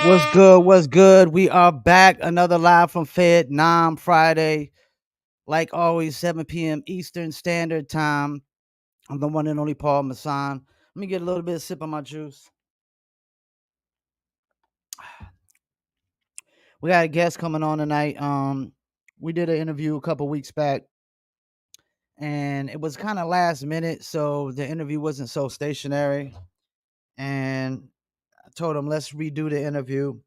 What's good? What's good? We are back. Another live from Fayettenam Friday. Like always, 7 p.m. Eastern Standard Time. I'm the one and only Paul Masson. Let me get a little bit of sip of my juice. We got a guest coming on tonight. We did an interview a couple weeks back, and it was kind of last minute, so the interview wasn't so stationary. And I told him let's redo the interview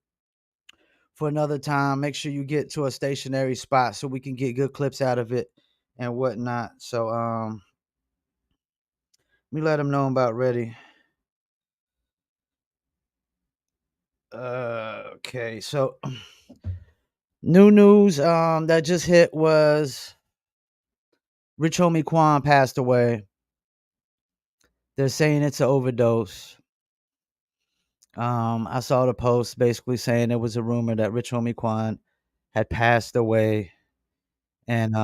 for another time. Make sure you get to a stationary spot so we can get good clips out of it and whatnot. So let me let them know I'm about ready. Okay, so new news that just hit was Rich Homie Quan passed away. They're saying it's an overdose. I saw the post basically saying it was a rumor that Rich Homie Quan had passed away, and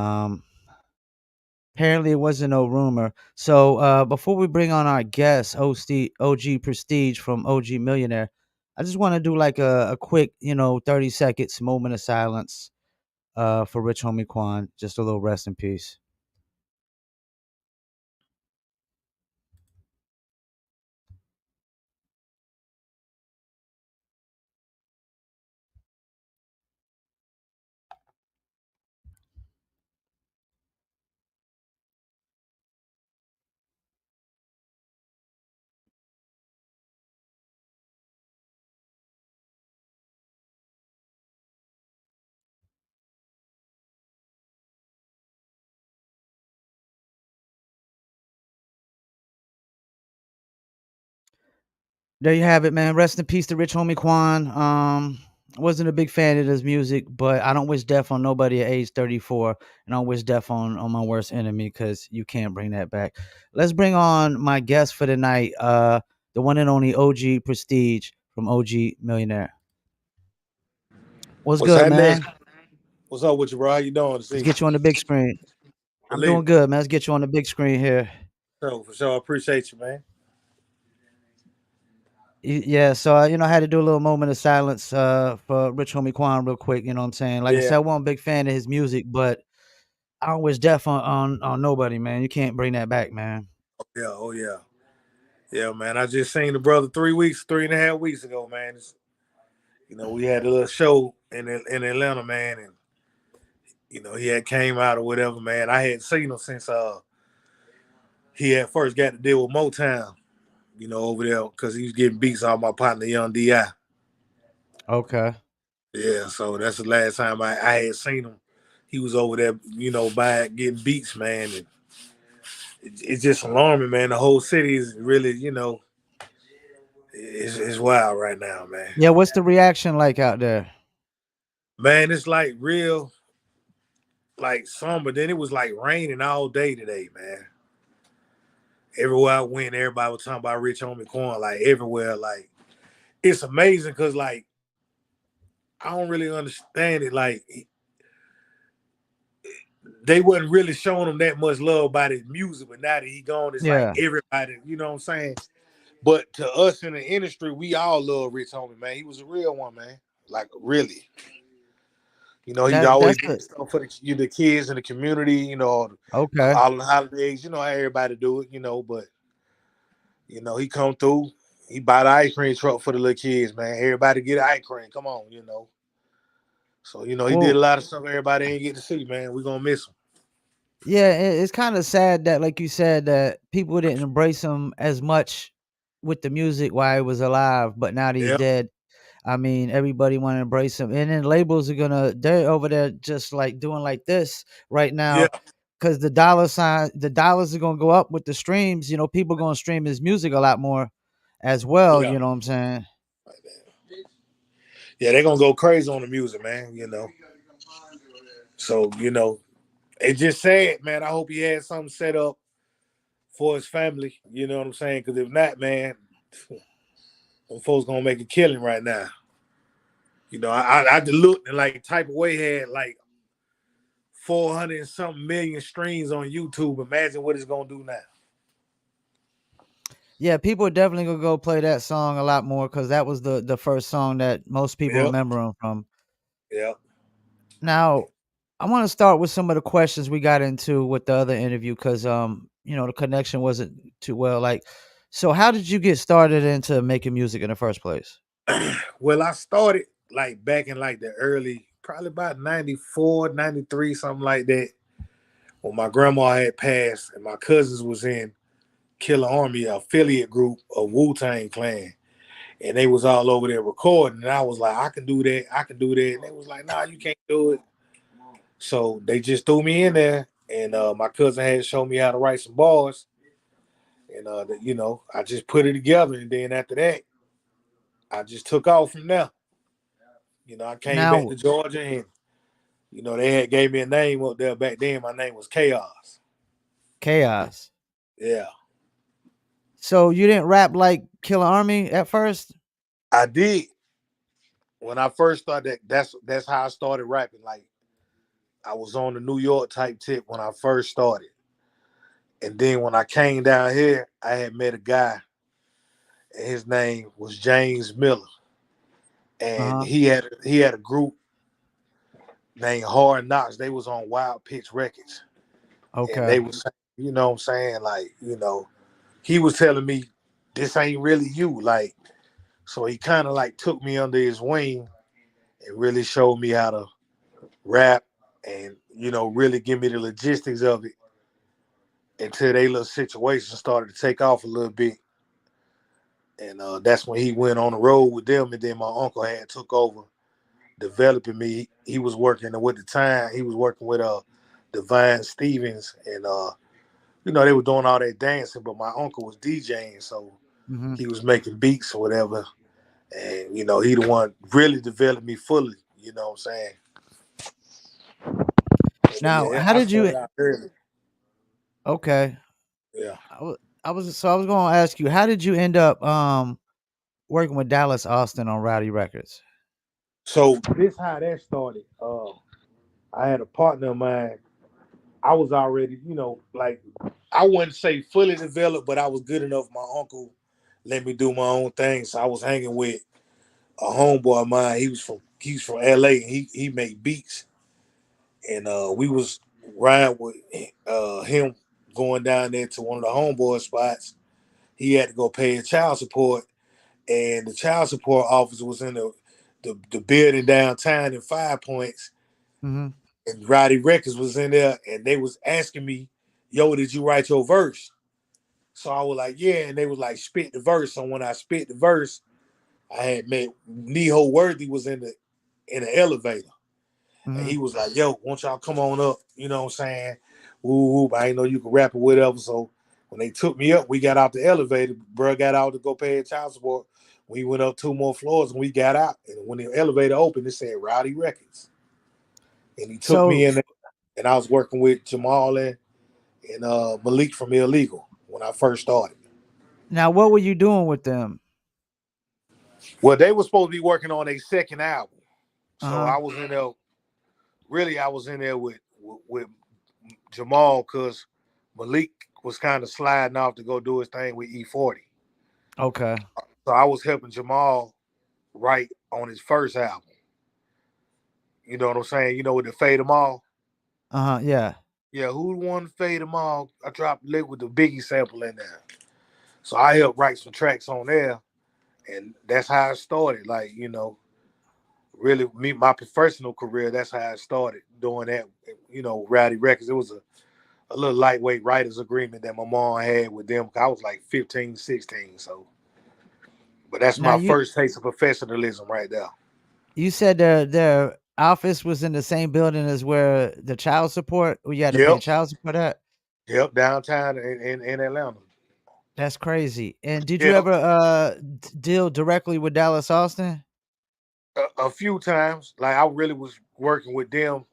apparently it wasn't no rumor. So before we bring on our guest, OG Prestige from OG Millionaire, I just want to do like a quick, 30 seconds moment of silence for Rich Homie Quan. Just a little rest in peace. There you have it, man. Rest in peace to Rich Homie Quan. Wasn't a big fan of his music, but I don't wish death on nobody at age 34, and I don't wish death on my worst enemy because you can't bring that back. Let's bring on my guest for the night, the one and only OG Prestige from OG Millionaire. What's What's good, happening? man? What's up with you, bro? How you doing this Let's evening? get you on the big screen. I'm Believe doing it. good, man. Let's get you on the big screen here. So for sure, I appreciate you, man. Yeah, so I had to do a little moment of silence for Rich Homie Quan real quick. You know what I'm saying? Like I Yeah, said, I wasn't a big fan of his music, but I don't wish death on nobody, man. You can't bring that back, man. oh yeah, yeah, man. I just seen the brother 3 weeks, 3.5 weeks ago, man. We had a little show in Atlanta, man, and he had came out or whatever, man. I hadn't seen him since he had first got to deal with Motown, over there because he was getting beats off my partner Young Di. Okay. Yeah, so that's the last time I had seen him. He was over there, by getting beats, man, and it's just alarming, man. The whole city is really, it's wild right now, man. Yeah, what's the reaction like out there? Man, it's like real, like summer. Then it was like raining all day today, man. Everywhere I went, everybody was talking about Rich Homie Quan, like everywhere. Like it's amazing because, like, I don't really understand it. Like they wasn't really showing him that much love by his music, but now that he gone, it's like Yeah. everybody. You know what I'm saying? But to us in the industry, we all love Rich Homie, man. He was a real one, man. Like really. He'd always That's do the stuff for the kids in the community, okay. all the holidays, how everybody do it, but he come through, he buy the ice cream truck for the little kids, man. Everybody get ice cream. Come on. So, he did Well, a lot of stuff everybody ain't get to see, man. We're gonna miss him. yeah, it's kind of sad that, like you said, that people didn't embrace him as much with the music while he was alive, but now that he's Yeah, dead, I mean, everybody want to embrace him, and then labels are they're over there just like doing like this right yeah, now because the dollars are gonna go up with the streams. People gonna stream his music a lot more as well. yeah. You know what I'm saying? Yeah, they're gonna go crazy on the music, man, So, it's just sad, man. I hope he had something set up for his family, you know what I'm saying? Because if not, man, them folks gonna make a killing right now. I just looked and like Type of Way had like 400 and something million streams on YouTube. Imagine what it's gonna do now. Yeah, people are definitely gonna go play that song a lot more because that was the first song that most people Yep. remember him from. Yep. Now, I want to start with some of the questions we got into with the other interview because the connection wasn't too well. Like, so how did you get started into making music in the first place? Well, I started like back in like the early, probably about 94, 93, something like that, when my grandma had passed and my cousins was in Killer Army affiliate group of Wu-Tang Clan. And they was all over there recording. And I was like, I can do that. I can do that. And they was like, nah, you can't do it. So they just threw me in there. And my cousin had shown me how to write some bars. And, I just put it together. And then after that, I just took off from there. I came back Now, to Georgia and, they had gave me a name up there back then. My name was Chaos. Chaos. Yeah. So you didn't rap like Killer Army at first? I did. When I first started, that's how I started rapping. Like I was on the New York type tip when I first started. And then when I came down here, I had met a guy, and his name was James Miller, and Uh-huh. he had a group named Hard Knocks. They was on Wild Pitch Records, and Okay. they was saying, what I'm saying, like, he was telling me this ain't really you, like, so he kind of like took me under his wing and really showed me how to rap, and really give me the logistics of it until they little situation started to take off a little bit. And that's when he went on the road with them, and then my uncle had took over developing me. He was working with the time. He was working with Divine Stevens, and they were doing all that dancing, but my uncle was DJing, so Hmm. he was making beats or whatever. And he the one really developed me fully. You know what I'm saying? But Now, yeah, how I did you? started out early. Okay, Yeah. I was going to ask you, how did you end up working with Dallas Austin on Rowdy Records? So this how that started. I had a partner of mine. I was already, like I wouldn't say fully developed, but I was good enough. My uncle let me do my own thing. So I was hanging with a homeboy of mine. He's from LA, and he made beats. And we was riding with him going down there to one of the homeboy spots. He had to go pay his child support, and the child support office was in the building downtown in Five Points, Hmm. and Roddy Records was in there, and they was asking me, "Yo, did you write your verse?" So I was like, "Yeah," and they was like, "Spit the verse." So when I spit the verse, I had met Neho Worthy was in the elevator, and Hmm. he was like, "Yo, won't y'all come on up?" You know what I'm saying? Woo, I ain't know you could rap or whatever. So when they took me up, we got out the elevator. Bro got out to go pay his child support. We went up two more floors and we got out. And when the elevator opened, it said Rowdy Records. And he took me So in there, and I was working with Jamal and Malik from Illegal when I first started. now, what were you doing with them? Well, they were supposed to be working on a second album. Uh So huh. I was in there, really, I was in there with Jamal because Malik was kind of sliding off to go do his thing with E40. Okay. So I was helping Jamal write on his first album. You know what I'm saying? With the Fade 'em All. Uh huh. Yeah. Yeah, who won Fade 'em All? I dropped Lick with the Biggie sample in there. So I helped write some tracks on there. And that's how it started. Like, really my professional career, that's how I started doing that, Rowdy Records. It was a little lightweight writers agreement that my mom had with them. I was like 15, 16. So, but that's Now my you first taste of professionalism right there. you said their office was in the same building as where the child support, where you had to pay Yep. child support at? Yep. Downtown in Atlanta. That's crazy. And did you Yep. ever deal directly with Dallas Austin? A few times. Like I really was working with them,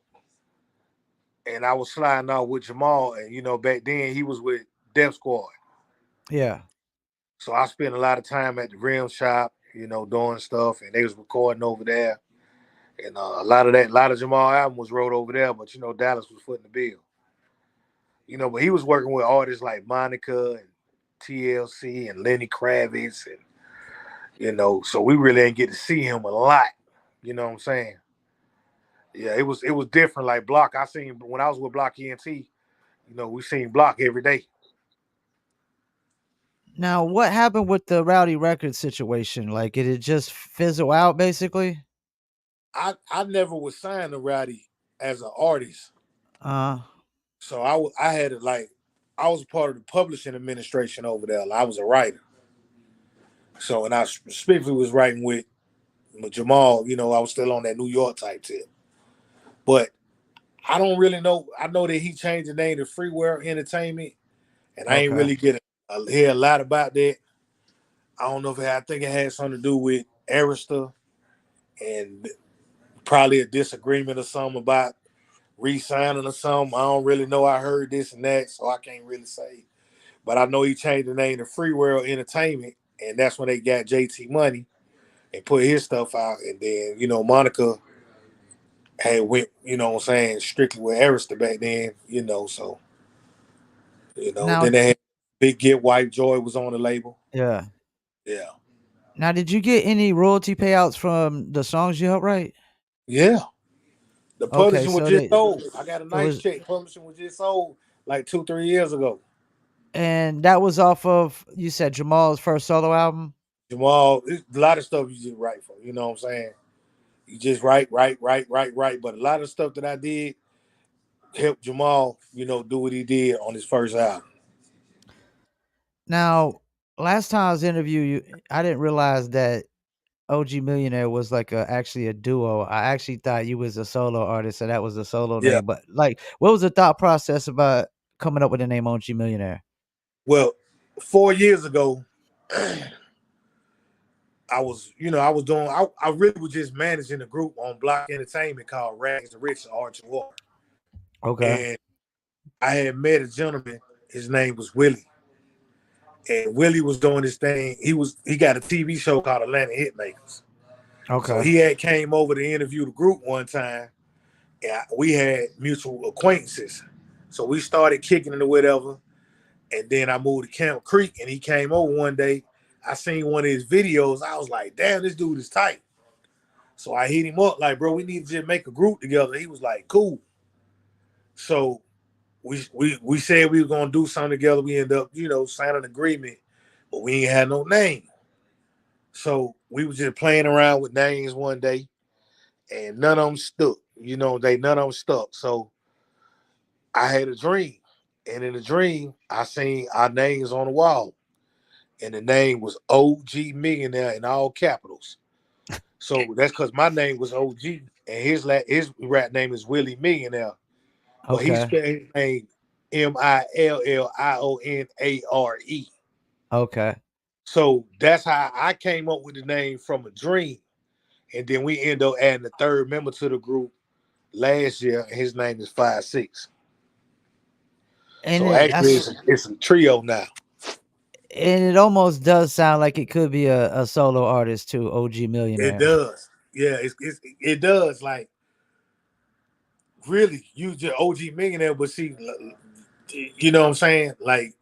and I was sliding out with Jamal. And, back then he was with Def Squad. Yeah. So I spent a lot of time at the Rim Shop, doing stuff, and they was recording over there. And a lot of Jamal album was wrote over there, but Dallas was footing the bill. But he was working with artists like Monica TLC and Lenny Kravitz, and so we really ain't get to see him a lot. You know what I'm saying? Yeah, it was different. Like Block, I seen when I was with Block ENT. We seen Block every day. Now, what happened with the Rowdy Records situation? Like, did it just fizzle out, basically? I never was signed to Rowdy as an artist, Uh, so I had it like I was part of the publishing administration over there. Like, I was a writer, so and I specifically was writing with Jamal. I was still on that New York type tip, but I don't really know. I know that he changed the name to Freeware Entertainment, and I ain't okay. really hear a lot about that. I don't know if I think it had something to do with Arista and probably a disagreement or something about re-signing or something. I don't really know. I heard this and that, so I can't really say. But I know he changed the name to Free World Entertainment, and that's when they got JT Money and put his stuff out. And then, Monica had went, what I'm saying, strictly with Arista back then, so, Now, then they had Big Get White, Joy was on the label. yeah. Yeah. Now, did you get any royalty payouts from the songs you helped write? Yeah. The Okay, publishing was so just sold. I got a it nice was, check. Publishing was just sold like 2, 3 years ago. and that was off of, you said, Jamal's first solo album. Jamal, a lot of stuff you just write for. You know what I'm saying? You just write. But a lot of stuff that I did helped Jamal, do what he did on his first album. Now, last time I was interviewed you, I didn't realize that OG Millionaire was like actually a duo. I actually thought you was a solo artist, so that was a solo Yeah. name. But like, what was the thought process about coming up with the name OG Millionaire? Well, 4 years ago, I was doing, I really was just managing a group on Block Entertainment called Rags to Rich Arch and War. Okay, And I had met a gentleman, his name was Willie. And Willie was doing this thing. He got a TV show called Atlanta Hitmakers. So okay, he had came over to interview the group one time. And we had mutual acquaintances. So we started kicking it or whatever. And then I moved to Camp Creek and he came over one day. I seen one of his videos. I was like, damn, this dude is tight. So I hit him up like, bro, we need to just make a group together. He was like, cool. So we said we were gonna do something together. We ended up, signing an agreement, but we ain't had no name. So we was just playing around with names one day, and none of them stuck. None of them stuck. So I had a dream, and in the dream, I seen our names on the wall, and the name was OG Millionaire in all capitals. So that's because my name was OG, and his rap name is Willie Millionaire, but he okay, spelled his name Millionare. okay. So that's how I came up with the name from a dream, and then we end up adding the third member to the group last year. And his name is 5 6. And So it, actually, that's, it's a trio now. and it almost does sound like it could be a solo artist too. OG It Millionaire. does. Yeah, it does. Like really, you just OG Millionaire, but see, you know what I'm saying? Like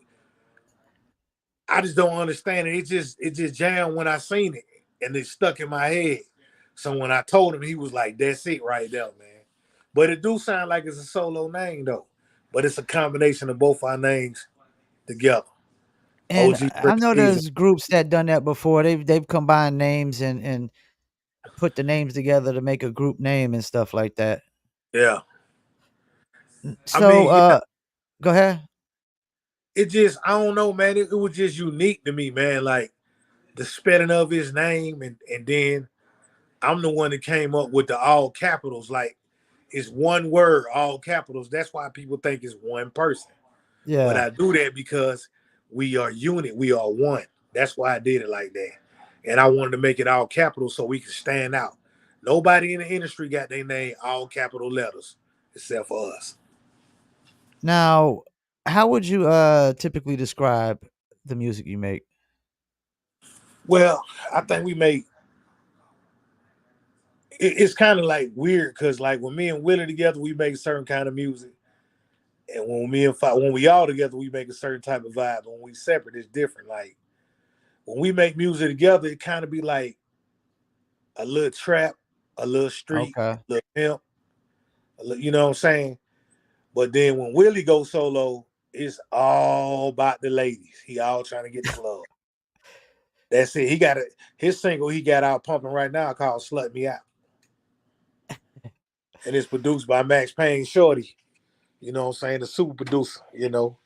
I just don't understand it. It just jammed when I seen it, and it stuck in my head. So when I told him, he was like, "That's it right there, man." But it do sound like it's a solo name though. But it's a combination of both our names together. And OG I know Prestige. there's groups that done that before. They've combined names and put the names together to make a group name and stuff like that. Yeah. I So, mean, yeah, go ahead. it just I don't know, man. It was just unique to me, man. Like the spelling of his name, and then I'm the one that came up with the all capitals. Like it's one word, all capitals. That's why people think it's one person. But Yeah. I do that because we are unit, we are one. That's why I did it like that. And I wanted to make it all capital so we can stand out. Nobody in the industry got their name all capital letters except for us. Now, how would you typically describe the music you make? Well, I think we make it's kind of like weird because like when me and Willie together, we make certain kind of music. And when we all together, we make a certain type of vibe. When we separate, it's different. Like when we make music together, it kind of be like a little trap, a little street, Okay. a little pimp. You know what I'm saying? But then when Willie goes solo, it's all about the ladies. He all trying to get the club. That's it. His single he got out pumping right now called "Slut Me Out," and it's produced by Max Payne Shorty. You know what I'm saying? The super producer. You know.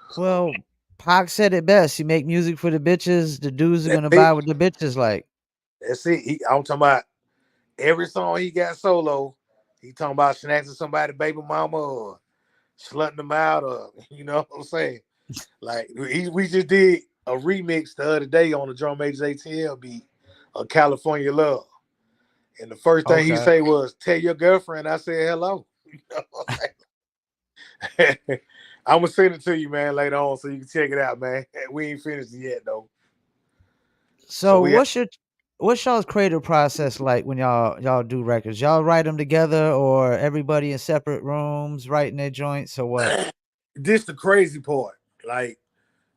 So Well, Pac said it best. You make music for the bitches. The dudes are that's gonna buy it. what the bitches like. That's it. I'm talking about every song he got solo. He talking about snatching somebody baby mama or slutting them out or you know what I'm saying. Like we just did a remix the other day on the Drum Majors ATL beat of California Love. And the first thing he Okay. say was, "Tell your girlfriend I said hello." You know what I'm saying? I'm gonna send it to you, man, later on so you can check it out, man. We ain't finished it yet though. So So we what's y'all's creative process like when y'all do records? Y'all write them together or everybody in separate rooms writing their joints or what? this the crazy part. Like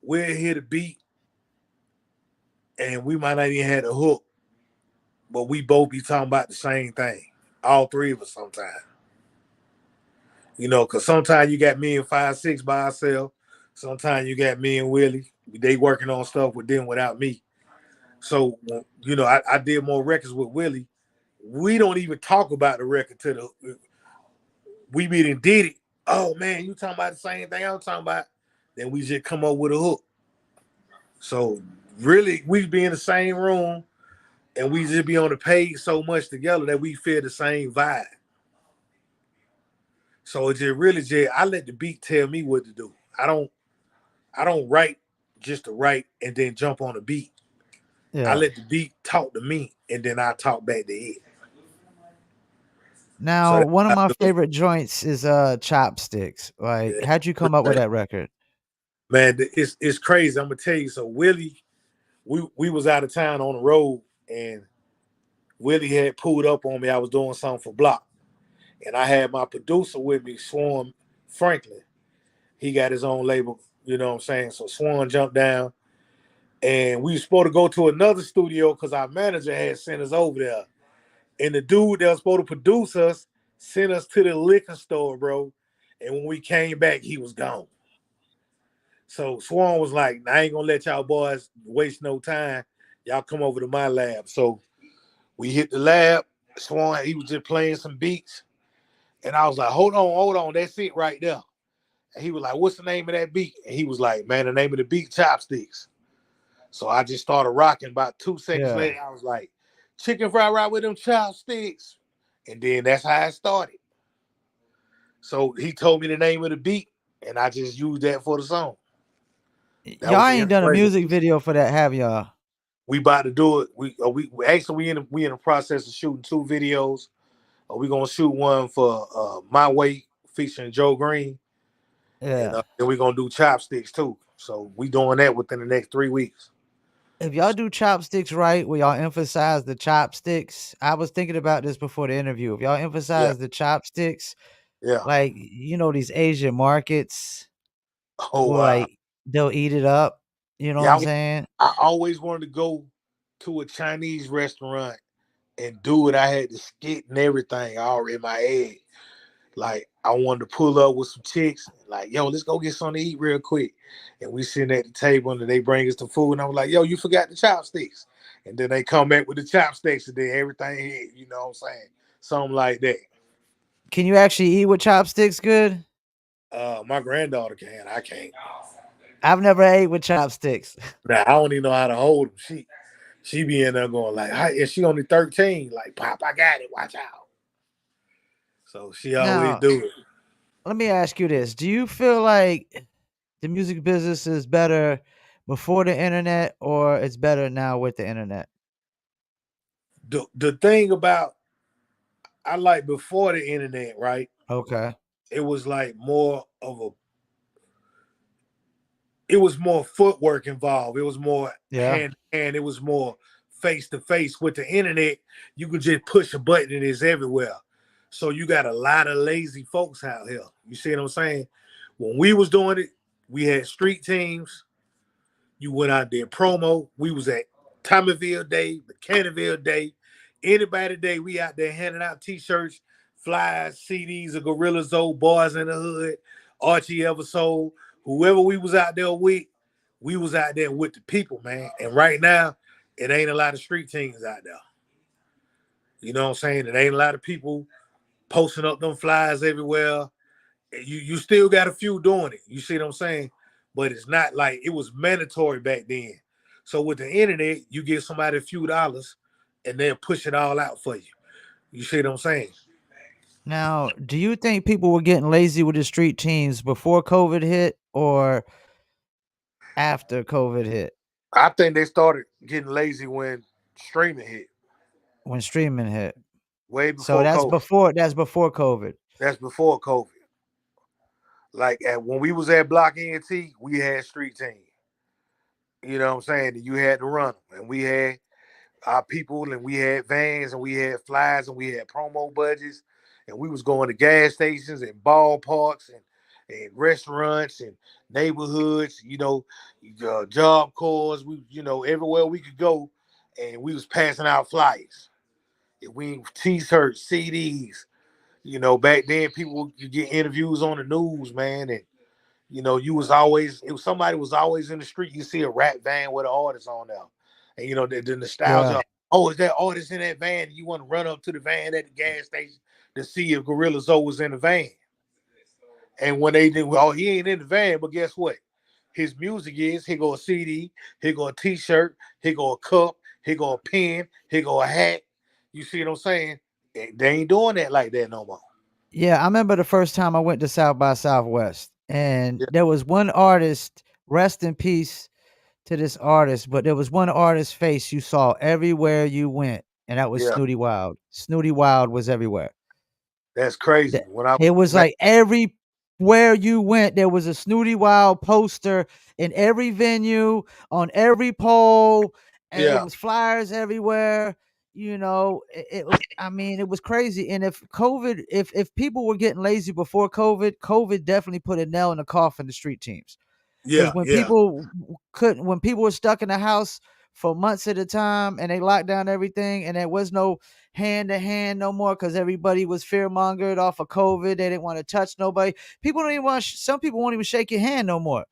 we'll hit a beat and we might not even have a hook, but we both be talking about the same thing. All three of us sometimes. You know, cause sometimes you got me and 5 6 by ourselves. Sometimes you got me and Willie. They working on stuff with them without me. So you know, I did more records with Willie. We don't even talk about the record to the we meet and did it. Oh man, you talking about the same thing I'm talking about? Then we just come up with a hook. So really, we be in the same room and we just be on the page so much together that we feel the same vibe. So it just really just I let the beat tell me what to do. I don't write just to write and then jump on the beat. I Yeah. let the beat talk to me and then I talk back to it. So Now, that's one of how my I do it. favorite joints is Chopsticks. Like, Yeah. how'd you come up with that record? Man, it's crazy. I'm gonna tell you. So Willie, we was out of town on the road, and Willie had pulled up on me. I was doing something for Block, and I had my producer with me, Swan Franklin. He got his own label. You know what I'm saying? So Swan jumped down, and we were supposed to go to another studio because our manager had sent us over there. And the dude that was supposed to produce us sent us to the liquor store, bro. And when we came back, he was gone. So Swan was like, I ain't gonna let y'all boys waste no time. Y'all come over to my lab. So we hit the lab. Swan, he was just playing some beats. And I was like, hold on, that's it right there. And he was like, what's the name of that beat? And he was like, man, the name of the beat, Chopsticks. So I just started rocking. About 2 seconds Yeah. later, I was like, chicken fried right with them chopsticks. And then that's how it started. So he told me the name of the beat, and I just used that for the song. That Y'all was the ain't done a inspiration. music video for that, have y'all? We about to do it. We actually we in the process of shooting 2 videos. We gonna shoot one for My Way featuring Joe Green, and Yeah. then we gonna do Chopsticks too. So we doing that within the next 3 weeks. If y'all do chopsticks right, will y'all emphasize the chopsticks? I was thinking about this before the interview. If y'all Yeah, emphasize the chopsticks, yeah. like these Asian markets Oh will wow. they'll eat it up. You know what Yeah, I'm saying? I always wanted to go to a Chinese restaurant and do it. I had the skit and everything already in my head. Like I wanted to pull up with some chicks, like, yo, let's go get something to eat real quick. And we sitting at the table and they bring us the food. And I'm like, yo, you forgot the chopsticks. And then they come back with the chopsticks and then everything hit, you know what I'm saying? Something like that. Can you actually eat with chopsticks good? My granddaughter can, I can't. I've never ate with chopsticks. Now I don't even know how to hold them. She be in there going like, and she only 13, like, Pop, I got it, watch out. So she always Now, do it. let me ask you this. Do you feel like the music business is better before the internet or it's better now with the internet? The thing about I like before the internet, right? Okay. It was like more of a it was more footwork involved. It was more Yeah. hand to hand. It was more face to face. With the internet, you could just push a button and it's everywhere. So you got a lot of lazy folks out here. You see what I'm saying? When we was doing it, we had street teams. You went out there promo. We was at Tommyville Day, McCannville Day, anybody day. We out there handing out T-shirts, flyers, CDs of Gorilla Zoe, Boys in the Hood, Archie Eversoul, whoever we was out there with. We was out there with the people, man. And right now, it ain't a lot of street teams out there. You know what I'm saying? It ain't a lot of people posting up them flyers everywhere. You still got a few doing it. You see what I'm saying? But it's not like it was mandatory back then. So with the internet, you give somebody a few dollars and they'll push it all out for you. You see what I'm saying? Now, do you think people were getting lazy with the street teams before COVID hit or after COVID hit? I think they started getting lazy when streaming hit, When streaming hit. way So before COVID. that's before COVID. That's before COVID. Like when we was at Block NT, we had street team. You know what I'm saying? And you had to run them. And we had our people and we had vans and we had flyers and we had promo budgets and we was going to gas stations and ballparks and restaurants and neighborhoods, job corps. We, everywhere we could go, and we was passing out flyers. And we t-shirts, CDs. Back then people you get interviews on the news, man, and you was always it was somebody was always in the street. You see a rap van with an artist on there, and the Yeah. nostalgia. Oh, is that artist in that van? You want to run up to the van at the gas station to see if Gorilla Zoe was in the van. And when they did, oh, he ain't in the van, but guess what? His music is here go a CD, here go a T-shirt, here go a cup, here go a pen, here go a hat. You see what I'm saying? They ain't doing that like that no more. Yeah, I remember the first time I went to South by Southwest, and Yeah, there was one artist, rest in peace to this artist, but there was one artist's face you saw everywhere you went, and that was yeah, Snooty Wild. Snooty Wild was everywhere. that's crazy. That When I it was man, like everywhere you went, there was a Snooty Wild poster in every venue, on every pole, and it yeah, was flyers everywhere. I mean, it was crazy. And if people were getting lazy before COVID, COVID definitely put a nail in the coffin the street teams. Because yeah, yeah, when people were stuck in the house for months at a time and they locked down everything and there was no hand to hand no more because everybody was fear mongered off of COVID. They didn't want to touch nobody. People don't even want. Some people won't even shake your hand no more.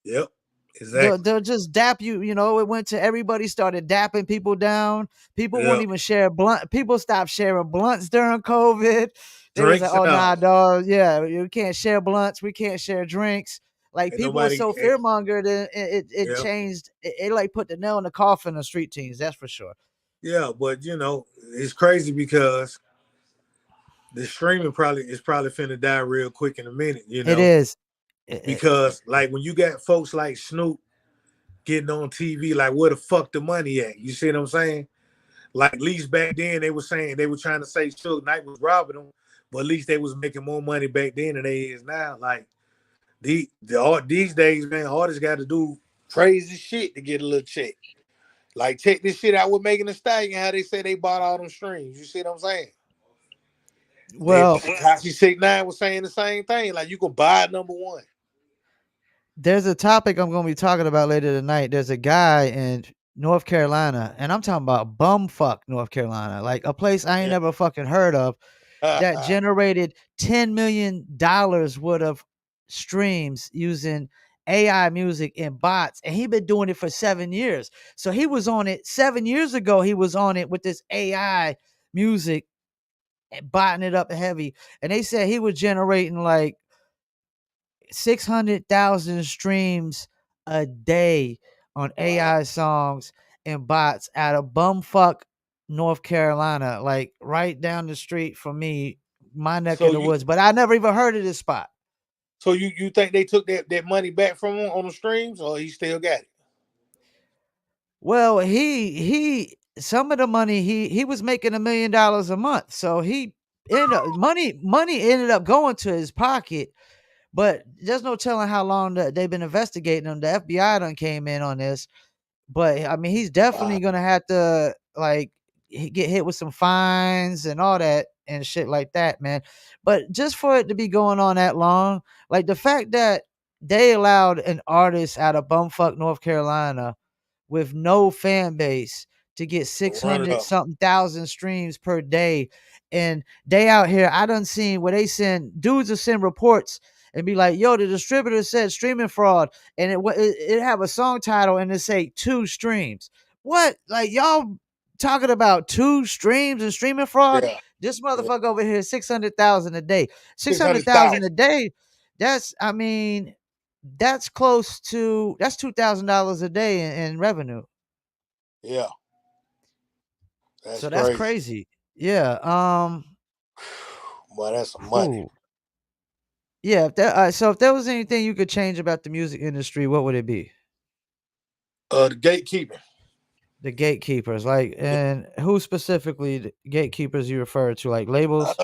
yep, They'll exactly. they'll just dap you. It went to everybody started dapping people down. People won't Yeah, even share blunt. People stopped sharing blunts during COVID. They was like, drinks and "Oh nah, all. dog. Yeah, you can't share blunts. We can't share drinks." Like And people were nobody, so fear mongered, it yeah, changed. It like put the nail in the coffin of street teams. That's for sure. yeah, but it's crazy because the streaming probably is probably finna die real quick in a minute, It is. because like when you got folks like Snoop getting on TV, like where the fuck the money at? You see what I'm saying? Like at least back then they were saying they were trying to say Suge Knight was robbing them, but at least they was making more money back then than they is now. Like these days, man, artists got to do crazy shit to get a little check. Like check this shit out with Megan Thee Stallion, how they say they bought all them streams. You see what I'm saying? Then Well, Takashi 69 was saying the same thing. Like you can buy number one. there's a topic I'm gonna be talking about later tonight. There's a guy in North Carolina, and I'm talking about bumfuck North Carolina, like a place I ain't Yeah. never fucking heard of, that generated $10 million worth of streams using AI music and bots, and he been doing it for 7 years. So he was on it 7 years ago. He was on it with this AI music and botting it up heavy, and they said he was generating like 600,000 streams a day on Wow. AI songs and bots out of bumfuck North Carolina, like right down the street from me, my neck So of the you woods. But I never even heard of this spot. so you think they took that money back from him on the streams, or he still got it? Well, he some of the money he was making $1 million a month, so he ended up money ended up going to his pocket. But there's no telling how long they've been investigating him. The FBI done came in on this. But I mean, he's Wow. definitely gonna have to like get hit with some fines and all that and shit like that, man. But just for it to be going on that long, like the fact that they allowed an artist out of bumfuck North Carolina with no fan base to get Run it 600 up. something thousand streams per day. And they out here, I done seen where they send dudes to send reports and be like, yo, the distributor said streaming fraud. And it have a song title and it say 2 streams. What? Like, y'all talking about 2 streams and streaming fraud? Yeah. This Yeah. motherfucker over here, 600,000 a day. 600,000 600,000. a day. That's, I mean, that's close to, that's $2,000 a day in revenue. Yeah. That's So that's crazy. crazy. Yeah. Boy, that's some money. Whew. Yeah. So if there was anything you could change about the music industry, what would it be? The gatekeeping. The gatekeepers, like, Yeah. and who specifically the gatekeepers you refer to, like labels,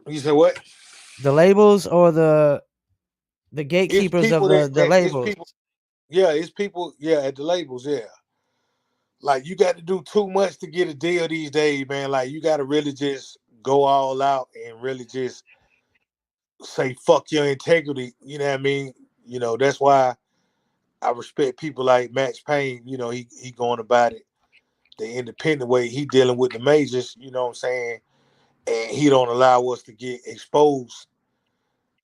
You said what? the labels, or the It's gatekeepers of people the it's labels? people. Yeah, it's people. Yeah, at the labels. Yeah, like you got to do too much to get a deal these days, man. Like you got to really just go all out and really just say fuck your integrity. You know what I mean? You know that's why I respect people like Max Payne. You know he going about it the independent way. He dealing with the majors. You know what I'm saying? And he don't allow us to get exposed.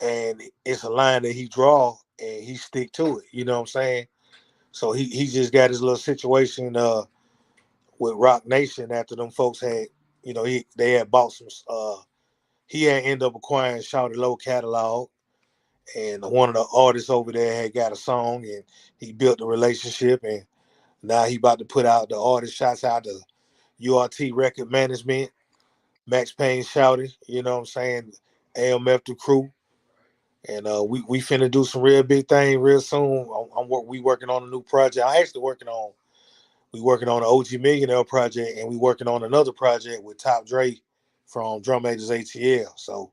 And it's a line that he draw and he stick to it. You know what I'm saying? So he just got his little situation with Rock Nation after them folks had, you know, they had bought some he had ended up acquiring Shawty Low catalog, and one of the artists over there had got a song, and he built a relationship, and now he about to put out the artist shots out to URT Record Management, Max Payne Shawty, you know what I'm saying, AMF the crew. And we finna do some real big thing real soon. We working on a new project. We working on an OG Millionaire project, and we working on another project with Top Dre from Drum Majors ATL. So,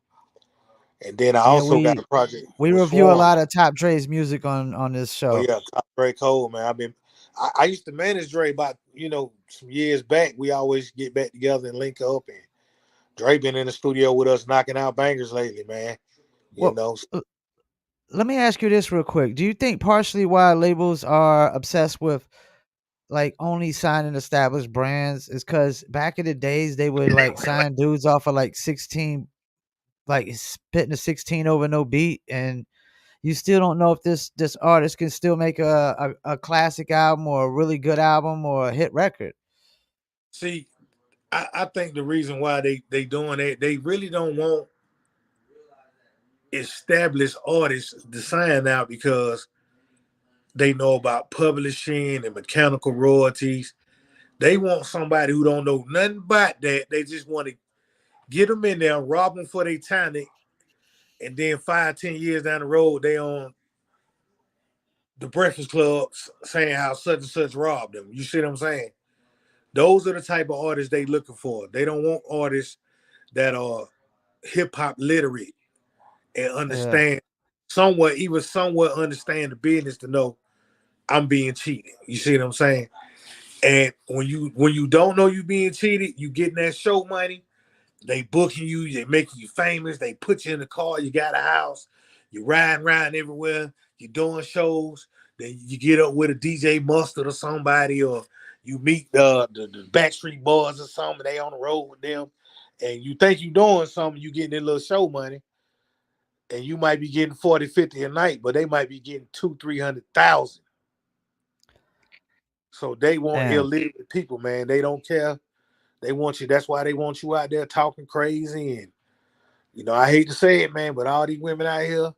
and then I Yeah, also got a project we with review a Swarm. lot of Top Dre's music on this Oh show. yeah, Top Dre Cole, man. I used to manage Dre about some years back. We always get back together and link up, and Dre been in the studio with us knocking out bangers lately, man. You Well, know, let me ask you this real quick. Do you think partially why labels are obsessed with like only signing established brands is because back in the days they would like sign dudes off of like 16, like spitting a 16 over no beat, and you still don't know if this artist can still make a classic album or a really good album or a hit record. see, I think the reason why they doing that, they really don't want established artists to sign out because they know about publishing and mechanical royalties. They want somebody who don't know nothing about that. They just want to get them in there, rob them for their talent, and then 5, 10 years down the road, they on the Breakfast Club saying how such and such robbed them. You see what I'm saying? Those are the type of artists they looking for. They don't want artists that are hip hop literate and Yeah. understand even somewhat understand the business to know I'm being cheated. You see what I'm saying? And when you don't know you being cheated, you getting that show money. They booking you, they making you famous. They put you in the car. You got a house. You riding around everywhere. You're doing shows. Then you get up with a DJ Mustard or somebody, or you meet the Backstreet Boys or something. They on the road with them, and you think you doing something. You getting that little show money, and you might be getting 40, 50 a night, but they might be getting 200,000, 300,000. So they want Damn. illiterate people, man. They don't care. They want you. That's why they want you out there talking crazy. And I hate to say it, man, but all these women out here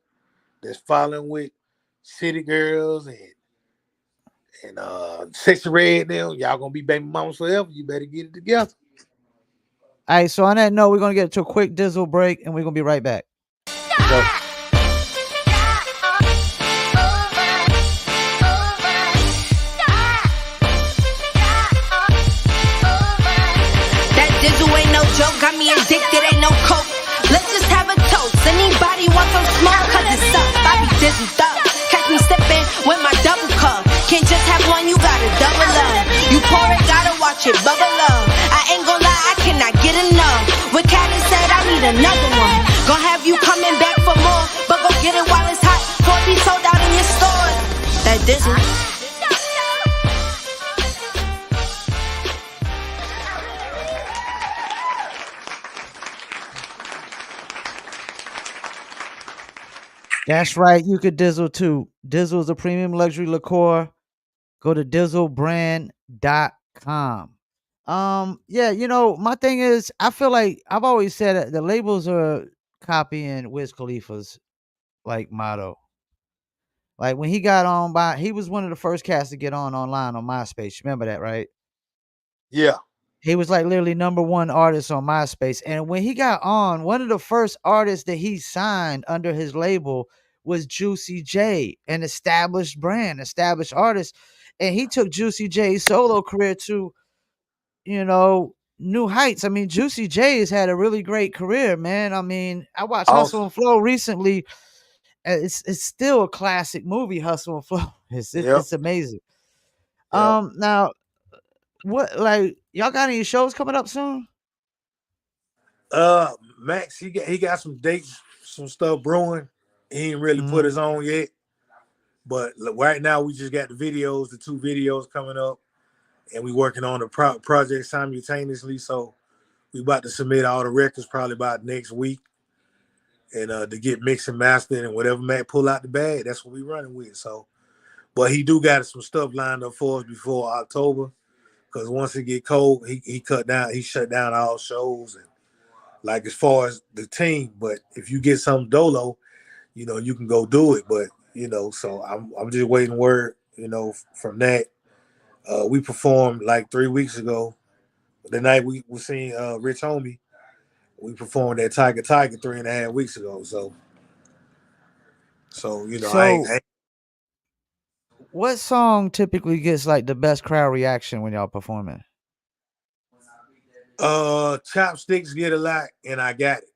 that's following with city girls and sexy red, now y'all gonna be baby mamas forever. You better get it together. All right, so on that note, we're gonna get to a quick dizzle break, and we're gonna be right back. Go. That dizzle ain't no joke, got me addicted, ain't no coke. Let's just have a toast. Anybody want some smoke? Cause it's up, I be dizzled up. Catch me sipping with my double cup. Can't just have one, you gotta double up. You pour it, gotta watch it bubble up. I ain't gonna dizzle. That's right. You could Dizzle too. Dizzle is a premium luxury liqueur. Go to dizzlebrand.com. Yeah, my thing is, I feel like I've always said that the labels are copying Wiz Khalifa's like motto. Like when he got on he was one of the first cats to get on online on MySpace. Remember that, right? Yeah. He was like literally number one artist on MySpace. And when he got on, one of the first artists that he signed under his label was Juicy J, an established brand, established artist. And he took Juicy J's solo career to, new heights. I mean, Juicy J has had a really great career, man. I mean, I watched Hustle Awesome. and Flow recently. It's still a classic movie, Hustle and Flow. Yep. It's amazing. Yep. Now what like y'all got any shows coming up soon? Max, he got some dates, some stuff brewing. He ain't really put Mhm. his on yet. But right now we just got the 2 videos coming up, and we working on the project simultaneously. So we about to submit all the records probably about next week, and to get mixed and mastered, and whatever Mac pull out the bag, that's what we running with. So, but he do got some stuff lined up for us before October, because once it get cold, he shut down all shows and like as far as the team. But if you get some dolo, you can go do it. But so I'm just waiting word, from that. We performed like 3 weeks ago. The night we seen Rich Homie, we performed at Tiger 3.5 weeks ago. So So what song typically gets like the best crowd reaction when y'all performing? Chopsticks get a lot, and I got it.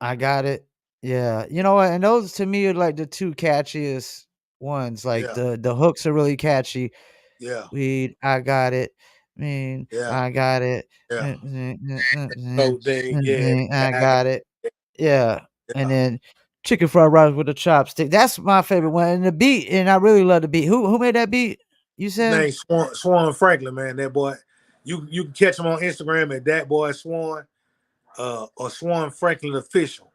I got it. Yeah. You know what? And those to me are like the two catchiest ones. Like Yeah, the hooks are really catchy. yeah, Weed, I got it. Mean, yeah, I got it. yeah. So then, yeah, I I got got it. Yeah. And yeah. then chicken fried rice with a chopstick. That's my favorite one. And the beat, and I really love the beat. Who made that beat? You His said? name Swan Franklin, man. That boy, you can catch him on Instagram at that boy Swan, or Swan Franklin official.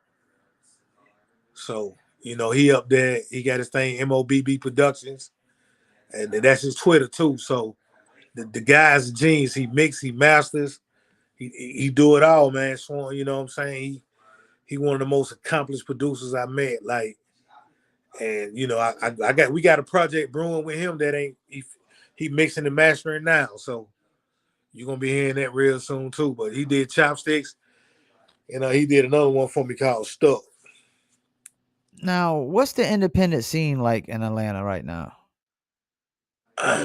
So he up there. He got his thing MOBB Productions, and that's his Twitter too. So the guy's a genius. He mix, he masters, he do it all, man. Swan, you know what I'm saying? He one of the most accomplished producers I met. Like, and we got a project brewing with him that ain't he mixing and mastering now. So you're gonna be hearing that real soon too. But he did Chopsticks, and he did another one for me called Stuck. Now, what's the independent scene like in Atlanta right now?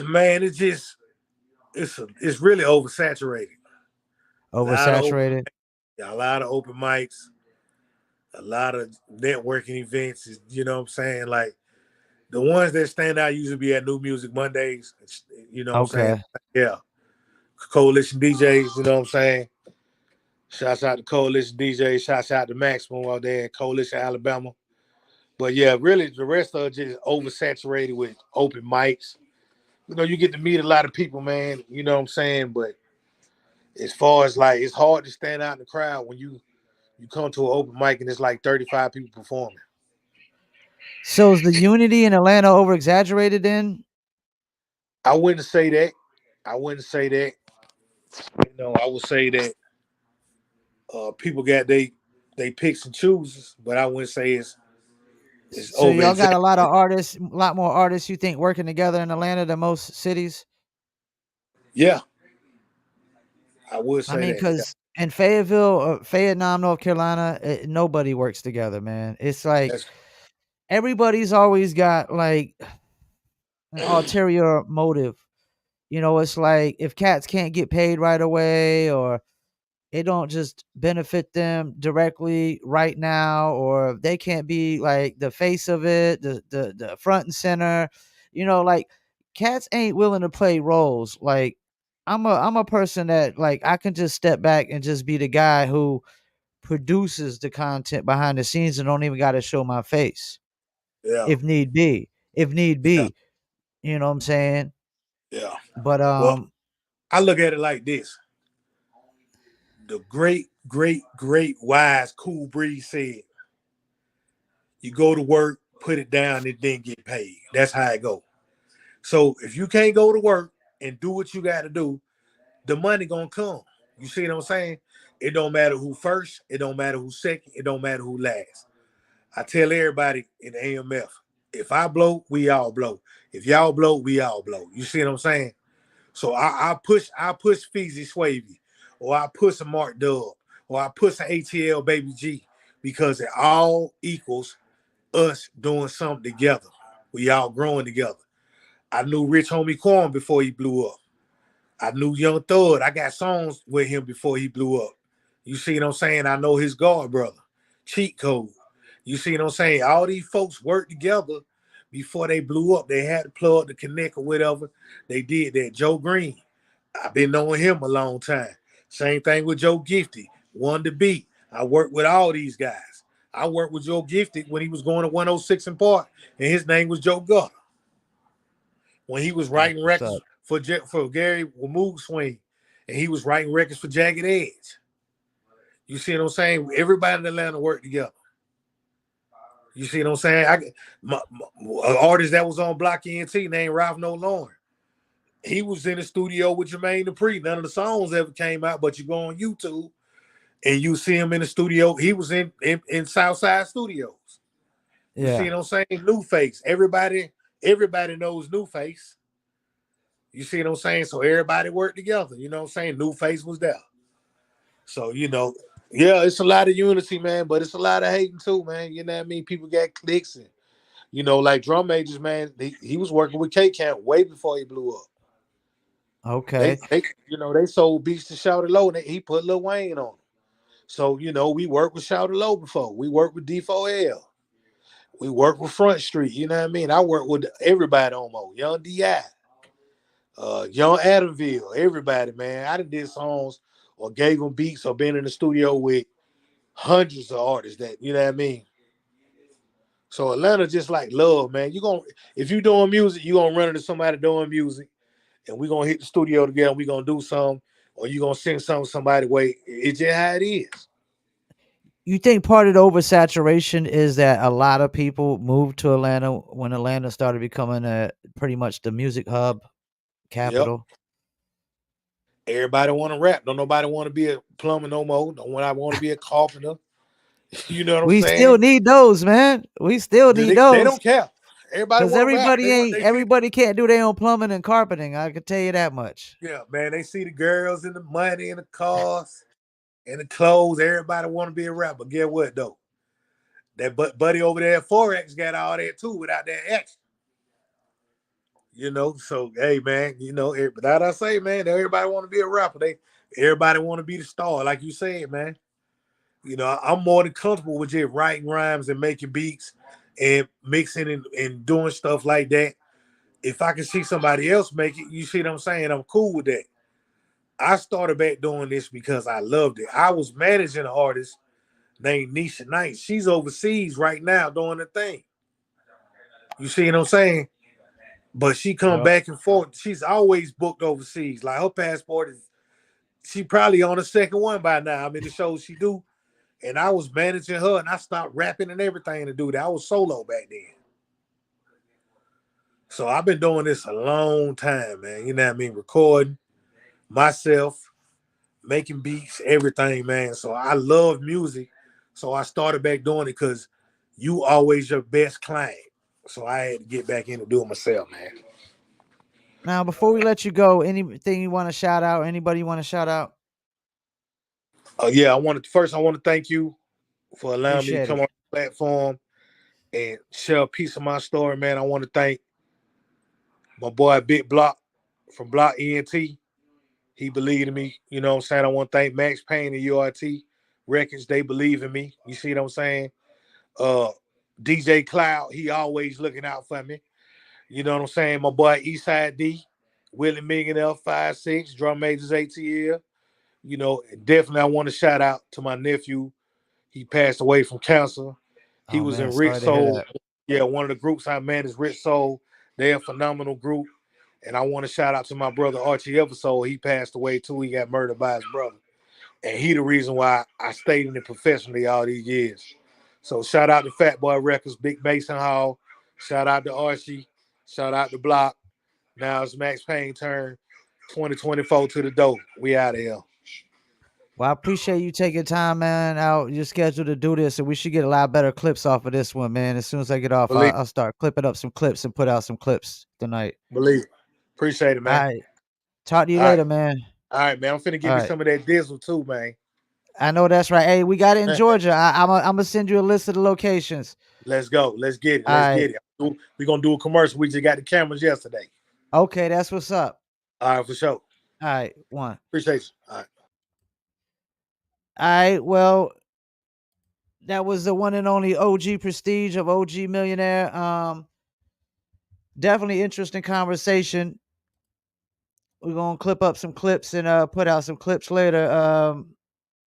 Man, it's really oversaturated. A lot of open, Oversaturated? a lot of open mics, a lot of networking events. You know what I'm saying? Like the ones that stand out usually be at New Music Mondays. You know what I'm saying? Okay. Yeah. Coalition DJs, you know what I'm saying? Shouts out to Coalition DJs, shouts out to Maximum out there in Coalition, Alabama. But yeah, really the rest of it just oversaturated with open mics. You get to meet a lot of people, man. You know what I'm saying? But as far as like, it's hard to stand out in the crowd when you come to an open mic and it's like 35 people performing. So is the unity in Atlanta over exaggerated then? I wouldn't say that. I wouldn't say that. I would say that people got they picks and chooses, but I wouldn't say it's So over y'all got a lot of exaggerated. artists, a lot more artists you think working together in Atlanta than most cities? Yeah, I would I say mean, that. Yeah, because in Fayetteville, Fayetteville, North Carolina, nobody works together, man. It's like that's everybody's always got like an ulterior motive. It's like if cats can't get paid right away, or it don't just benefit them directly right now, or they can't be like the face of it, the front and center. Like cats ain't willing to play roles. Like I'm a person that like I can just step back and just be the guy who produces the content behind the scenes and don't even got to show my face yeah, if need be. If need yeah, be. You know what I'm saying? Yeah. But Well, I look at it like this: the great, great, great, wise, cool breeze said, "You go to work, put it down, and then get paid." That's how it go. So if you can't go to work and do what you got to do, the money gonna come. You see what I'm saying? It don't matter who first. It don't matter who second. It don't matter who last. I tell everybody in the AMF, if I blow, we all blow. If y'all blow, we all blow. You see what I'm saying? So I push Feezy Swavy, or I push a Mark Dub, or I push an ATL Baby G, because it all equals us doing something together. We all growing together. I knew Rich Homie Quan before he blew up. I knew Young Thug. I got songs with him before he blew up. You see what I'm saying? I know his god brother, Cheat Code. You see what I'm saying? All these folks worked together before they blew up. They had to plug to connect or whatever. They did that. Joe Green, I've been knowing him a long time. Same thing with Joe Gifty, One to Beat. I worked with all these guys. I worked with Joe Gifty when he was going to 106 in Park, and his name was Joe Gutter. When he was that's writing what's up. records for Gary Moog Swing, and he was writing records for Jagged Edge. You see what I'm saying? Everybody in Atlanta worked together. You see what I'm saying? An artist that was on Block ENT named Ralph No Lauren. He was in the studio with Jermaine Dupri. None of the songs ever came out, but you go on YouTube and you see him in the studio. He was in Southside Studios. You see Yeah. what I'm saying? New Face. Everybody knows New Face. You see what I'm saying? So everybody worked together. You know what I'm saying? New Face was there. So, yeah, it's a lot of unity, man, but it's a lot of hating too, man. You know what I mean? People got clicks and, like Drum Majors, man, he was working with K Camp way before he blew up. They, Okay. they they sold beats to Shout It Low, and he put Lil Wayne on them. So, we worked with Shout It Low before. We worked with D4L. We worked with Front Street. You know what I mean? I worked with everybody almost. Young D.I., Young Adamville, everybody, man. I done did songs or gave them beats or been in the studio with hundreds of artists that, you know what I mean? So Atlanta just like love, man. If you doing music, you gonna run into somebody doing music, and we gonna hit the studio together, we gonna do something, or you gonna sing something somebody way. It's just how it is. You think part of the oversaturation is that a lot of people moved to Atlanta when Atlanta started becoming pretty much the music hub Yep. capital? Everybody wanna rap. Don't nobody wanna be a plumber no more. Don't nobody wanna be a carpenter. You know what I'm We still saying? need those, man. We still need They those don't care. Everybody because wanna rap. everybody ain't They see everybody can't do their own plumbing and carpeting. I can tell you that much. yeah, man, they see the girls and the money and the cars and the clothes. Everybody want to be a rapper. Get what though? That buddy over there at Forex got all that too without that X. So hey man, but that I say, man, everybody want to be a rapper. Everybody want to be the star, like you said, man. I'm more than comfortable with just writing rhymes and making beats and mixing and doing stuff like that. If I can see somebody else make it, you see what I'm saying? I'm cool with that. I started back doing this because I loved it. I was managing an artist named Nisha Knight. She's overseas right now doing the thing. You see what I'm saying? But she come Yep. back and forth. She's always booked overseas. Like her passport is, she probably on the second one by now. I mean, the shows she do. And I was managing her, and I stopped rapping and everything to do that. I was solo back then. So I've been doing this a long time, man. You know what I mean? Recording myself, making beats, everything, man. So I love music. So I started back doing it because you always your best client. So I had to get back into doing myself, man. Now, before we let you go, anything you want to shout out? Anybody you want to shout out? Yeah, I want to thank you for allowing me to Appreciate come it. on the platform and share a piece of my story, man. I want to thank my boy Big Block from Block ENT. He believed in me. You know what I'm saying? I want to thank Max Payne and URT Records. They believe in me. You see what I'm saying? Uh, DJ Cloud, he always looking out for me. You know what I'm saying? My boy Eastside D, Willie Millionare 5'6", Drum Majors ATL. Definitely I want to shout out to my nephew. He passed away from cancer. He Oh was man, in Rich sorry to hear Soul. that. Yeah, one of the groups I managed, Rich Soul. They're a phenomenal group. And I want to shout out to my brother Archie Eversole. He passed away too. He got murdered by his brother. And he the reason why I stayed in it professionally all these years. So shout out to Fat Boy Records, Big Mason Hall. Shout out to Archie. Shout out to Block. Now it's Max Payne turn 2024 to the door. We out of here. Well, I appreciate you taking time, man, out your schedule to do this, and we should get a lot better clips off of this one, man. As soon as I get off, Believe, I'll start clipping up some clips and put out some clips tonight. believe. Appreciate it, All man. right. Talk to you All right. later, man. All right, man. I'm finna All give you right. some of that diesel too, man. I know that's right. Hey, we got it in Georgia. I'm gonna send you a list of the locations. Let's go. Let's get it. All Let's right. get it. We're gonna do a commercial. We just got the cameras yesterday. Okay, that's what's up. All right, for sure. All right, one. Appreciate you. All right. All right. Well, that was the one and only OG Prestige of OG Millionaire. Definitely interesting conversation. We're gonna clip up some clips and put out some clips later.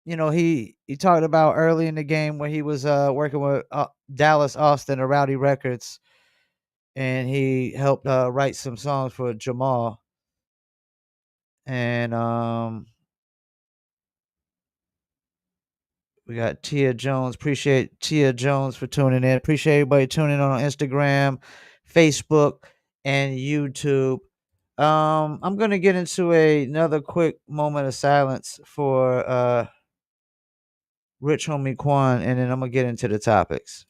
He talked about early in the game when he was working with Dallas Austin or Rowdy Records, and he helped write some songs for Jamal. And we got Tia Jones. Appreciate Tia Jones for tuning in. Appreciate everybody tuning in on Instagram, Facebook, and YouTube. I'm gonna get into another quick moment of silence for Rich Homie Quan, and then I'm gonna get into the topics.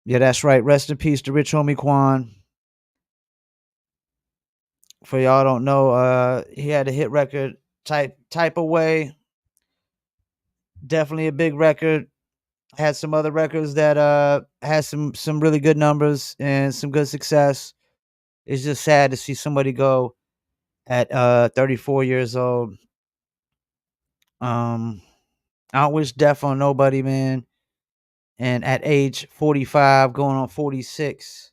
Yeah, that's right. Rest in peace to Rich Homie Quan. For y'all don't know, he had a hit record, type away. Definitely a big record. Had some other records that had some really good numbers and some good success. It's just sad to see somebody go at 34 years old. I don't wish death on nobody, man. And at age 45, going on 46,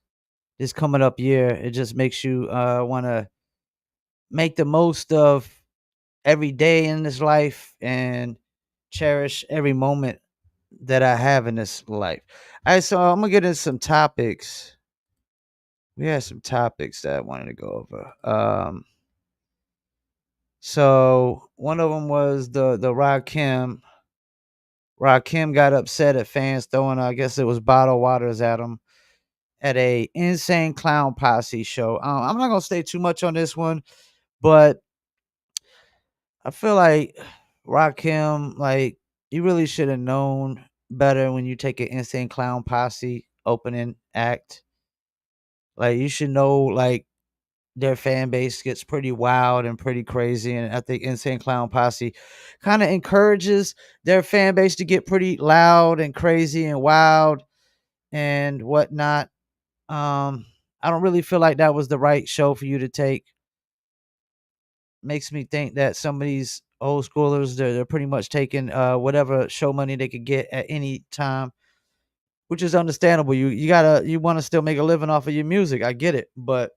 this coming up year, it just makes you want to make the most of every day in this life and cherish every moment that I have in this life. All right, so I'm gonna get into some topics. We had some topics that I wanted to go over. So one of them was the Rakim. Rakim got upset at fans throwing, I guess it was bottled waters at him at a Insane Clown Posse show. I'm not gonna stay too much on this one, but I feel like Rakim, like, you really should have known better when you take an Insane Clown Posse opening act. Like, you should know, like, their fan base gets pretty wild and pretty crazy, and I think Insane Clown Posse kind of encourages their fan base to get pretty loud and crazy and wild and whatnot. I don't really feel like that was the right show for you to take. Makes me think that some of these old schoolers, they're pretty much taking whatever show money they could get at any time, which is understandable. You want to still make a living off of your music. I get it, but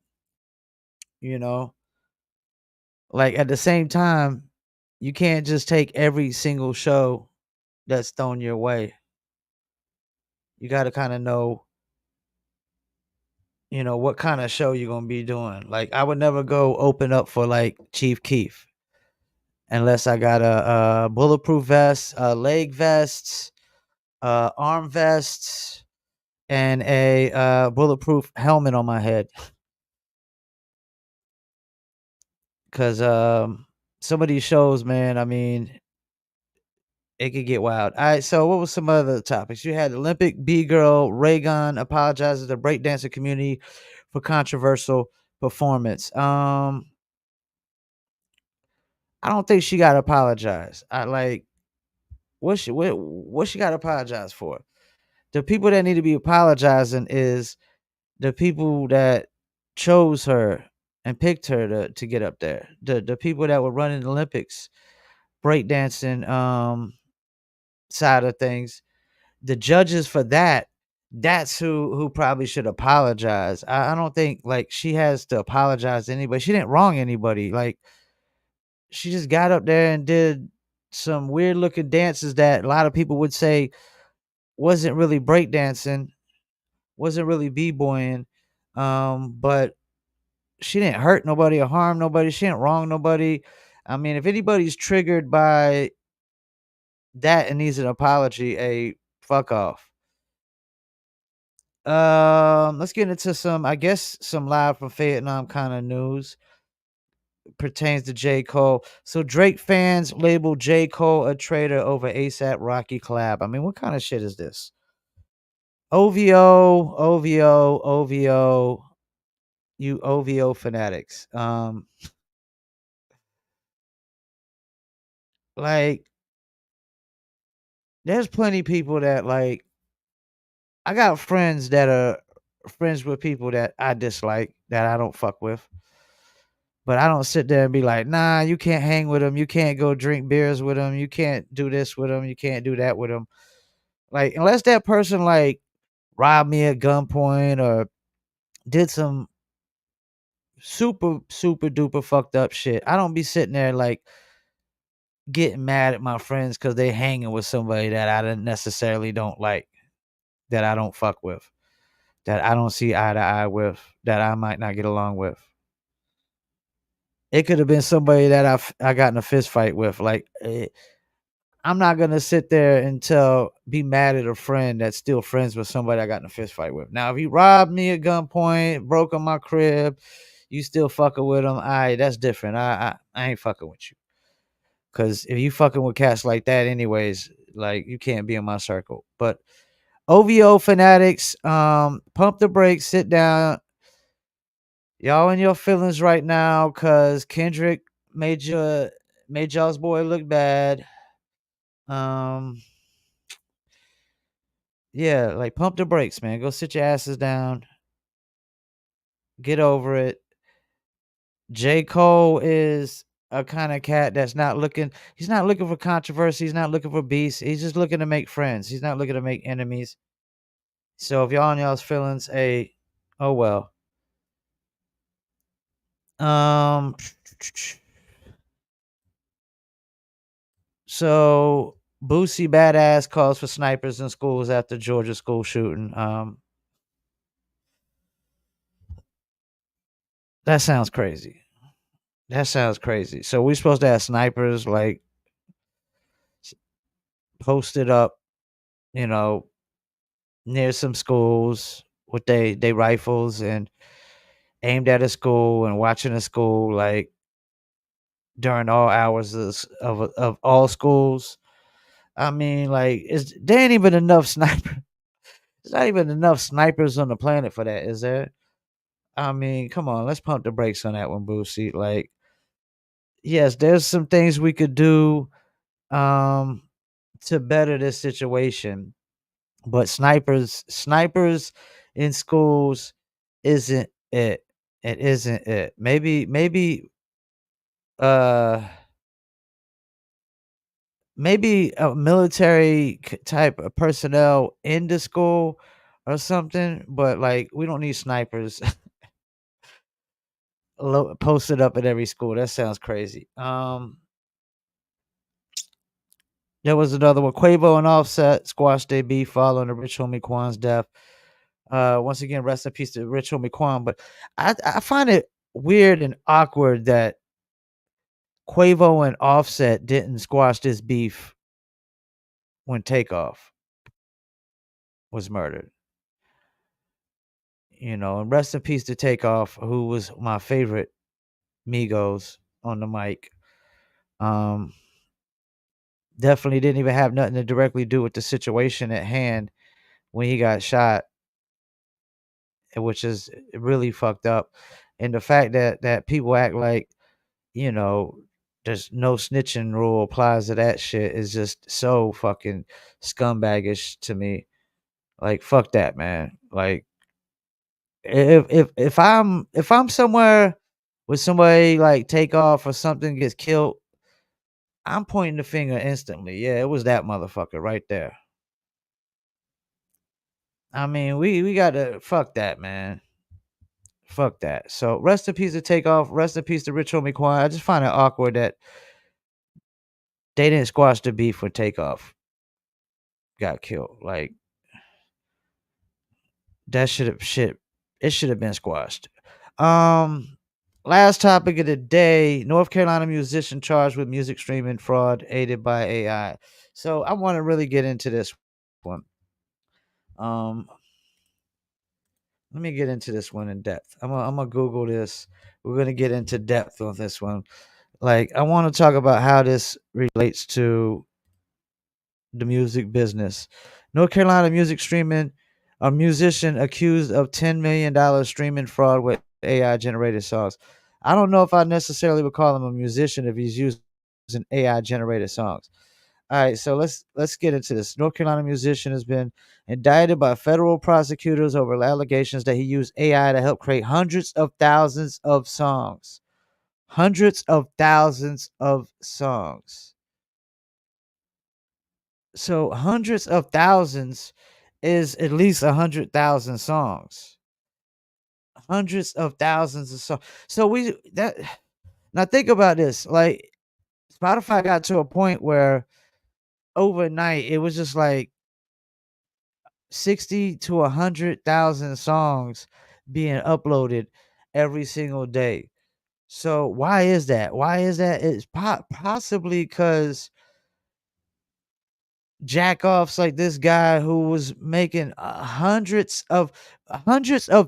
you know, like at the same time, you can't just take every single show that's thrown your way. You got to kind of know, what kind of show you're gonna be doing. Like, I would never go open up for like Chief Keef unless I got a bulletproof vest, leg vests, arm vests, and a bulletproof helmet on my head. Because some of these shows, man, I mean, it could get wild. All right, so what was some other topics? You had Olympic B girl Raygun apologizes to the breakdancing community for controversial performance. I don't think she got to apologize. I like what she got to apologize for. The people that need to be apologizing is the people that chose her and picked her to get up there. The people that were running the Olympics, breakdancing side of things, the judges for that, that's who probably should apologize. I don't think like she has to apologize to anybody. She didn't wrong anybody. Like she just got up there and did some weird looking dances that a lot of people would say wasn't really breakdancing, wasn't really b-boying. But she didn't hurt nobody or harm nobody. She didn't wrong nobody. I mean, if anybody's triggered by that and needs an apology, a fuck off. Let's get into some, I guess, some live from Fayettenam kind of news pertains to J. Cole. So Drake fans label J. Cole a traitor over ASAP Rocky collab. I mean, what kind of shit is this? OVO, OVO, OVO, you OVO fanatics. Like, there's plenty people that like. I got friends that are friends with people that I dislike, that I don't fuck with. But I don't sit there and be like, nah, you can't hang with them. You can't go drink beers with them. You can't do this with them. You can't do that with them. Like, unless that person like robbed me at gunpoint or did some super, super duper fucked up shit, I don't be sitting there like getting mad at my friends because they hanging with somebody that I didn't necessarily don't like, that I don't fuck with, that I don't see eye to eye with, that I might not get along with. It could have been somebody that I got in a fist fight with. Like, I'm not gonna sit there and be mad at a friend that's still friends with somebody I got in a fist fight with. Now, if he robbed me at gunpoint, broke on my crib, you still fucking with him, that's different. I ain't fucking with you. Cause if you fucking with cats like that, anyways, like you can't be in my circle. But OVO fanatics, pump the brakes, sit down. Y'all in your feelings right now, cause Kendrick made y'all's boy look bad. Um, yeah, like pump the brakes, man. Go sit your asses down. Get over it. J. Cole is a kind of cat that's not looking, he's not looking for controversy. He's not looking for beefs. He's just looking to make friends. He's not looking to make enemies. So if y'all in y'all's feelings, oh well. Um, so Boosie Badass calls for snipers in schools after Georgia school shooting. That sounds crazy. That sounds crazy. So we're supposed to have snipers like posted up, you know, near some schools with they rifles and aimed at a school and watching a school like during all hours of all schools. I mean, like, there ain't even enough sniper. There's not even enough snipers on the planet for that, is there? I mean, come on, let's pump the brakes on that one, Boosie. Like, yes, there's some things we could do um to better this situation. But snipers in schools isn't it. It isn't it. Uh maybe a military type of personnel in the school or something, but like we don't need snipers posted up at every school. That sounds crazy. There was another one. Quavo and Offset squashed their beef following the Rich Homie Quan's death. Once again, rest in peace to Rich Homie Quan. But I find it weird and awkward that Quavo and Offset didn't squash this beef when Takeoff was murdered. You know, and rest in peace to Takeoff, who was my favorite Migos on the mic. Um, Definitely didn't even have nothing to directly do with the situation at hand when he got shot, which is really fucked up. And the fact that people act like, you know, there's no snitching rule applies to that shit is just so fucking scumbaggish to me. Like, fuck that, man. Like, If I'm somewhere with somebody like take off or something gets killed, I'm pointing the finger instantly. Yeah, it was that motherfucker right there. I mean, we gotta fuck that, man. Fuck that. So rest in peace to Takeoff. Rest in peace to Rich Homie Quan. I just find it awkward that they didn't squash the beef when Takeoff got killed. Like that should have shit. It should have been squashed. Um, Last topic of the day: North Carolina musician charged with music streaming fraud aided by AI. So I want to really get into this one. Um, Let me get into this one in depth. I'm gonna Google this. We're gonna get into depth on this one. Like I want to talk about how this relates to the music business. North Carolina music streaming, a musician accused of $10 million streaming fraud with AI generated songs. I don't know if I necessarily would call him a musician if he's using AI generated songs. All right, so let's get into this. North Carolina musician has been indicted by federal prosecutors over allegations that he used AI to help create hundreds of thousands of songs. Hundreds of thousands of songs. So hundreds of thousands is at least 100,000 songs. Hundreds of thousands of songs. So we that now think about this. Like Spotify got to a point where overnight it was just like 60 to 100,000 songs being uploaded every single day. So why is that? Why is that? It's possibly because jack offs like this guy who was making hundreds of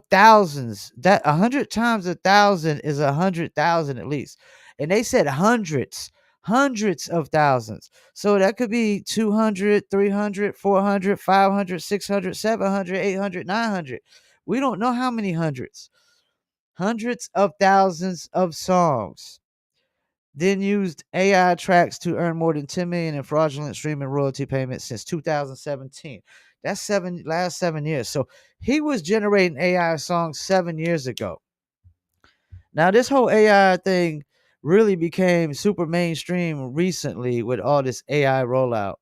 thousands. That 100 times 1,000 is 100,000 at least, and they said hundreds of thousands. So that could be 200, 300, 400, 500, 600, 700, 800, 900. We don't know how many hundreds of thousands of songs, then used AI tracks to earn more than 10 million in fraudulent streaming royalty payments since 2017. That's last 7 years. So he was generating AI songs 7 years ago. Now this whole AI thing really became super mainstream recently with all this AI rollout.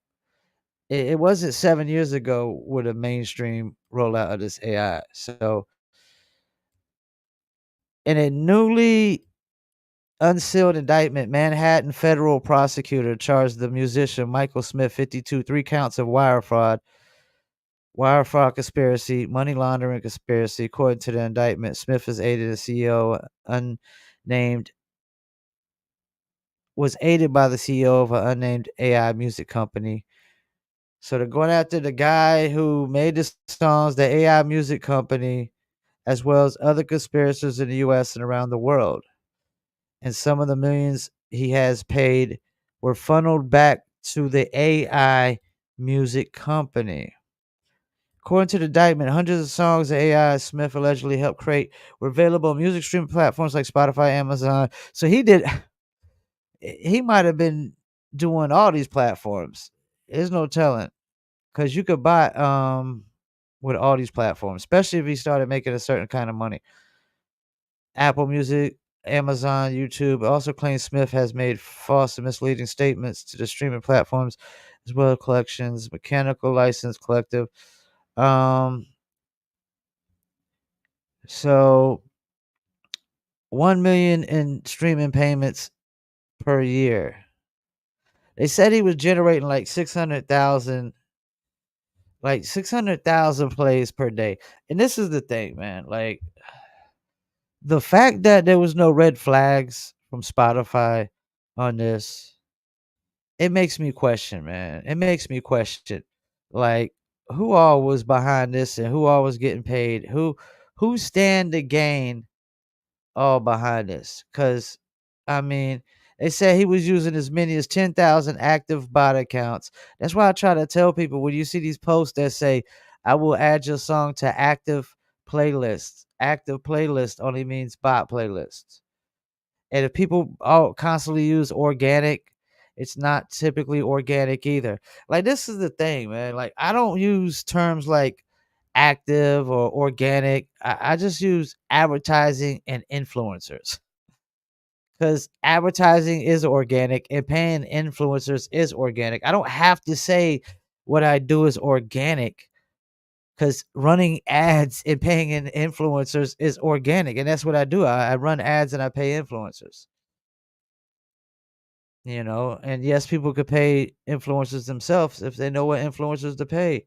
It wasn't 7 years ago with a mainstream rollout of this AI. So in a newly unsealed indictment, Manhattan federal prosecutor charged the musician Michael Smith, 52, 3 counts of wire fraud conspiracy, money laundering conspiracy. According to the indictment, Smith is aided the CEO unnamed was aided by the CEO of an unnamed AI music company. So they're going after the guy who made the songs, the AI music company, as well as other conspirators in the US and around the world. And some of the millions he has paid were funneled back to the AI music company. According to the indictment, hundreds of songs that AI Smith allegedly helped create were available on music streaming platforms like Spotify, Amazon. So he might have been doing all these platforms. There's no telling because you could buy with all these platforms, especially if he started making a certain kind of money. Apple Music, Amazon, YouTube. It also claims Smith has made false and misleading statements to the streaming platforms, as well as collections, mechanical license collective. Um, so 1 million in streaming payments per year. They said he was generating like 600,000 plays per day. And this is the thing, man. Like the fact that there was no red flags from Spotify on this, it makes me question, man. It makes me question, like, who all was behind this and who all was getting paid? Who stand to gain all behind this? Because, I mean, they said he was using as many as 10,000 active bot accounts. That's why I try to tell people when you see these posts that say, I will add your song to active playlists. Active playlist only means bot playlists. And if people all constantly use organic, it's not typically organic either. Like this is the thing, man. Like I don't use terms like active or organic. I just use advertising and influencers because advertising is organic and paying influencers is organic. I don't have to say what I do is organic because running ads and paying in influencers is organic. And that's what I do. I run ads and I pay influencers, and yes, people could pay influencers themselves if they know what influencers to pay.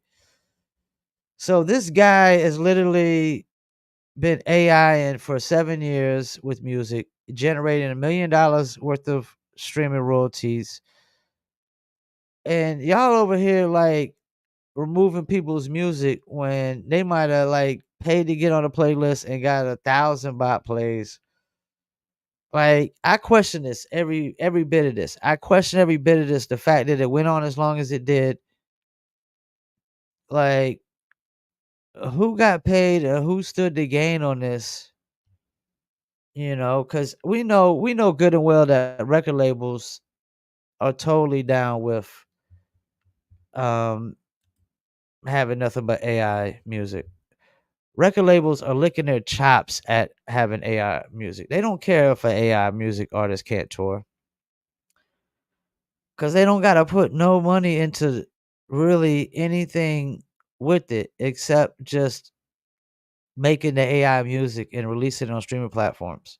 So this guy has literally been AI for 7 years with music, generating $1 million worth of streaming royalties. And y'all over here like removing people's music when they might have like paid to get on a playlist and got 1,000 bot plays. Like I question this every bit of this. I question every bit of this. The fact that it went on as long as it did. Like who got paid or who stood to gain on this? Because we know good and well that record labels are totally down with um having nothing but AI music. Record labels are licking their chops at having AI music. They don't care if an AI music artist can't tour because they don't gotta put no money into really anything with it except just making the AI music and releasing it on streaming platforms.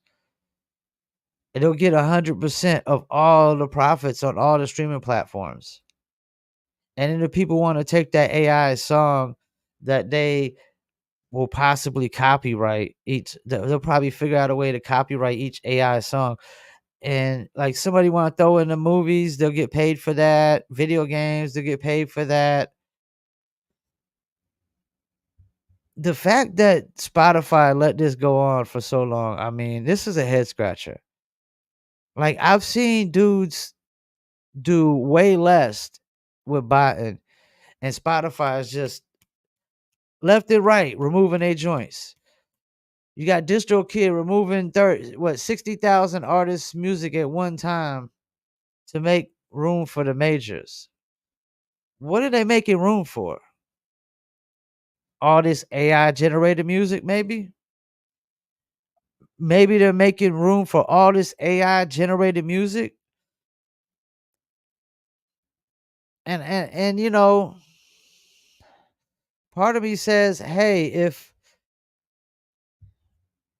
And they'll get 100% of all the profits on all the streaming platforms. And then if people want to take that AI song that they will possibly copyright they'll probably figure out a way to copyright each AI song. And like somebody want to throw in the movies, they'll get paid for that. Video games, they'll get paid for that. The fact that Spotify let this go on for so long, I mean, this is a head scratcher. Like I've seen dudes do way less with botting, and Spotify is just left and right removing their joints. You got DistroKid removing 60,000 artists' music at one time to make room for the majors. What are they making room for? All this AI generated music, maybe? Maybe they're making room for all this AI generated music. And part of me says, hey,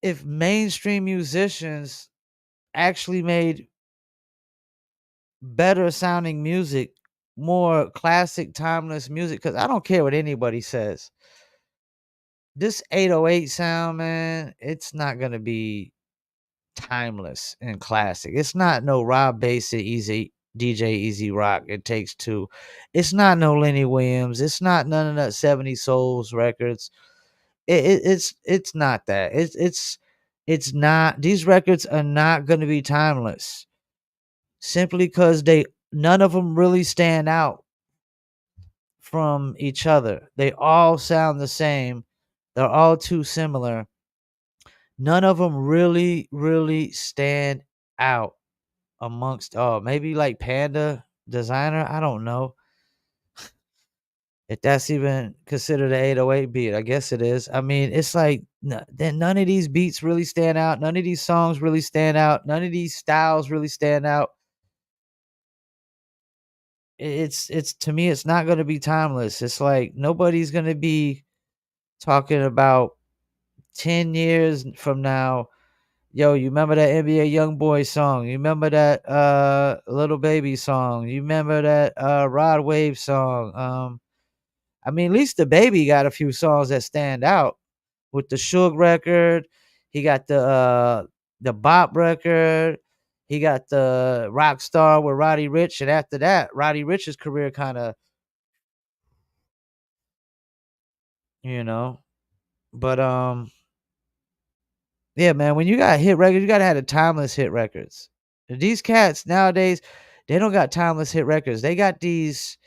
if mainstream musicians actually made better sounding music, more classic, timeless music, because I don't care what anybody says. This 808 sound, man, it's not gonna be timeless and classic. It's not no Rob Bass, Easy DJ Easy Rock. It Takes Two. It's not no Lenny Williams. It's not none of that 70 Souls records. It's not that. It's not. These records are not gonna be timeless simply because none of them really stand out from each other. They all sound the same. They're all too similar. None of them really, really stand out amongst maybe like Panda Designer. I don't know if that's even considered an 808 beat. I guess it is. I mean, it's like then none of these beats really stand out. None of these songs really stand out. None of these styles really stand out. It's to me, it's not going to be timeless. It's like nobody's going to be talking about 10 years from now. Yo, you remember that NBA Youngboy song? You remember that Little Baby song? You remember that Rod Wave song? I mean, at least the Baby got a few songs that stand out with the Suge record. He got the Bop record. He got the Rockstar with Roddy Ricch, and after that, Roddy Rich's career kind of, you know. But yeah, man, when you got hit records, you gotta have the timeless hit records. These cats nowadays, they don't got timeless hit records. They got these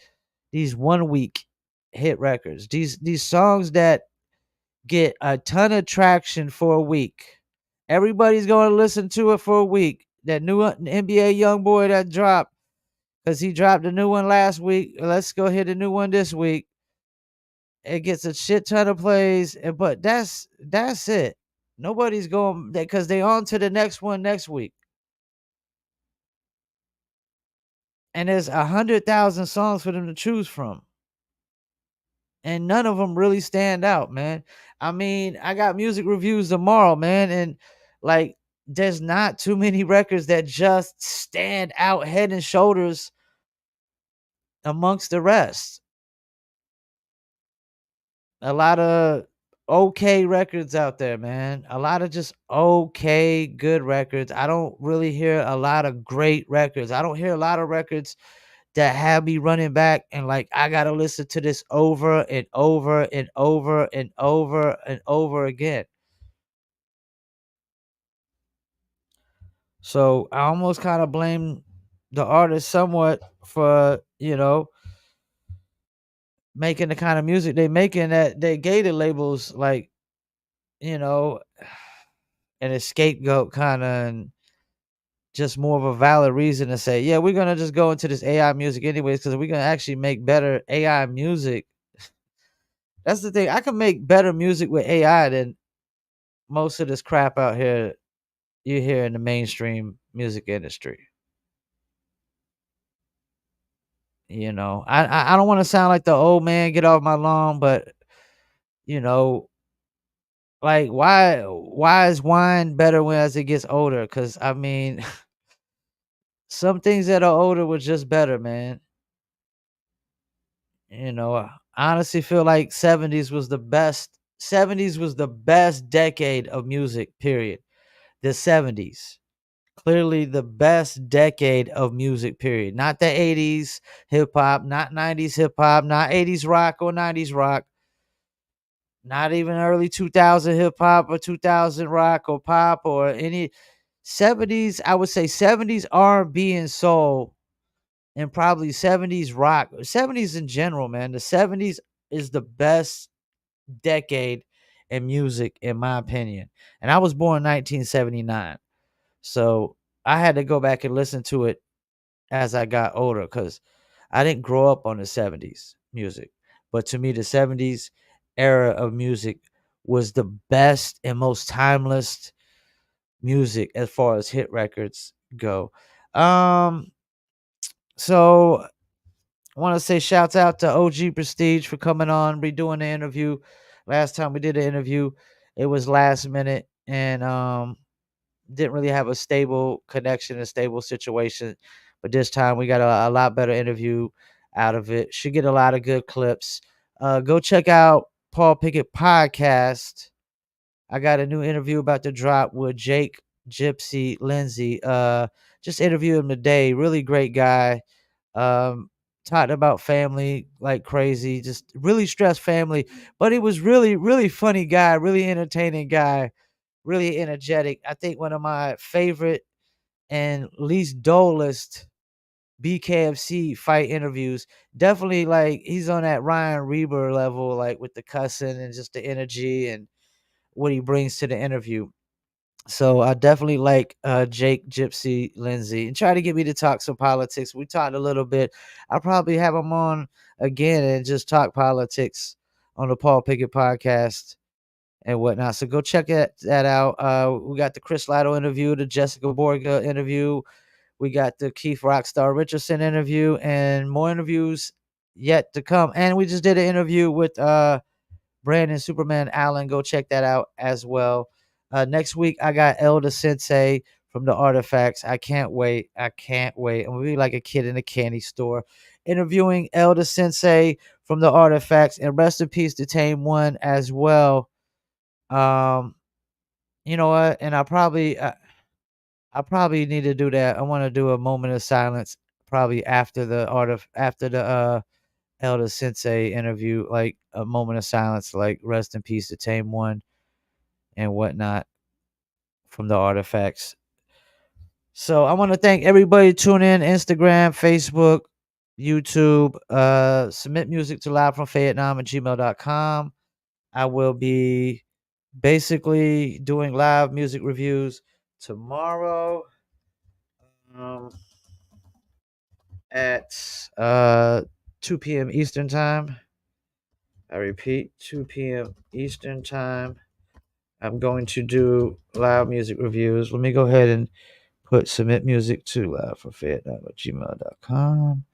1 week hit records. These songs that get a ton of traction for a week. Everybody's going to listen to it for a week. That new NBA Youngboy that dropped, because he dropped a new one last week. Let's go hit a new one this week. It gets a shit ton of plays, but that's it. Nobody's going because they on to the next one next week. And there's 100,000 songs for them to choose from. And none of them really stand out, man. I mean, I got music reviews tomorrow, man, and like there's not too many records that just stand out head and shoulders amongst the rest. A lot of okay records out there, man. A lot of just okay, good records. I don't really hear a lot of great records. I don't hear a lot of records that have me running back and like I gotta listen to this over and over and over and over and over again. So I almost kind of blame the artist somewhat for, making the kind of music they making that they gave the labels like, you know, an scapegoat kind of and just more of a valid reason to say, yeah, we're gonna just go into this AI music anyways, because we're gonna actually make better AI music. That's the thing. I can make better music with AI than most of this crap out here you hear in the mainstream music industry. I don't want to sound like the old man, get off my lawn, but you know, like why is wine better when as it gets older? Because I mean, some things that are older were just better, man. I honestly feel like 70s was the best. 70s was the best decade of music, period. The 70s. Clearly the best decade of music, period. Not the 80s hip hop, not 90s hip hop, not 80s rock or 90s rock, not even early 2000 hip hop or 2000 rock or pop or any 70s. I would say 70s R&B and soul and probably 70s rock, 70s in general, man. The 70s is the best decade in music, in my opinion. And I was born in 1979. So I had to go back and listen to it as I got older because I didn't grow up on the 70s music. But to me, the 70s era of music was the best and most timeless music as far as hit records go. So I want to say shouts out to OG Prestige for coming on, redoing the interview. Last time we did an interview, it was last minute and didn't really have a stable connection, a stable situation. But this time we got a lot better interview out of it. Should get a lot of good clips. Go check out Paul Pickett podcast. I got a new interview about to drop with Jake Gypsy Lindsay. Just interviewed him today. Really great guy. Talked about family like crazy. Just really stressed family, but he was really, really funny guy. Really entertaining guy. Really energetic. I think one of my favorite and least dullest BKFC fight interviews. Definitely like he's on that Ryan Reber level, like with the cussing and just the energy and what he brings to the interview. So I definitely like Jake Gypsy Lindsay and try to get me to talk some politics. We talked a little bit. I'll probably have him on again and just talk politics on the Paul Pickett podcast and whatnot. So go check that out. We got the Chris Lato interview, the Jessica Borga interview. We got the Keith Rockstar Richardson interview and more interviews yet to come. And we just did an interview with Brandon Superman Allen. Go check that out as well. Next week, I got Elder Sensei from the Artifacts. I can't wait. I can't wait. I'm going to be like a kid in a candy store interviewing Elder Sensei from the Artifacts. And rest in peace to Tame One as well. You know what? And I probably need to do that. I want to do a moment of silence probably after the Elder Sensei interview, like a moment of silence, like rest in peace to Tame One and whatnot from the Artifacts. So I want to thank everybody tuning in, Instagram, Facebook, YouTube. Submit music to livefromfayettenam@gmail.com. I will be basically doing live music reviews tomorrow um, at 2 p.m. Eastern time. I repeat, 2 p.m. Eastern time. I'm going to do live music reviews. Let me go ahead and put submit music to livefromfayettenam@gmail.com.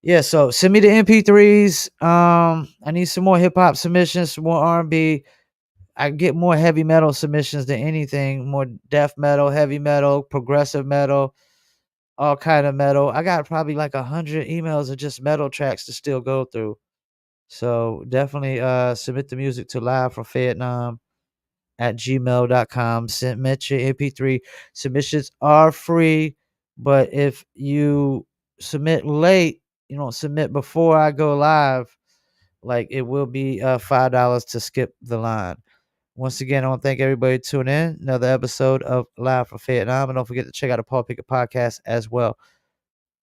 Yeah, so send me the MP3s. I need some more hip hop submissions, some more R&B. I get more heavy metal submissions than anything, more death metal, heavy metal, progressive metal, all kind of metal. I got probably like 100 emails of just metal tracks to still go through. So definitely submit the music to livefromfayettenam@gmail.com. Submit your MP3. Submissions are free, but if you submit late, you don't submit before I go live, like it will be $5 to skip the line. Once again, I want to thank everybody tuning in. Another episode of Live from Fayettenam. And don't forget to check out the Paul Pickett podcast as well.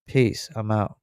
Peace. I'm out.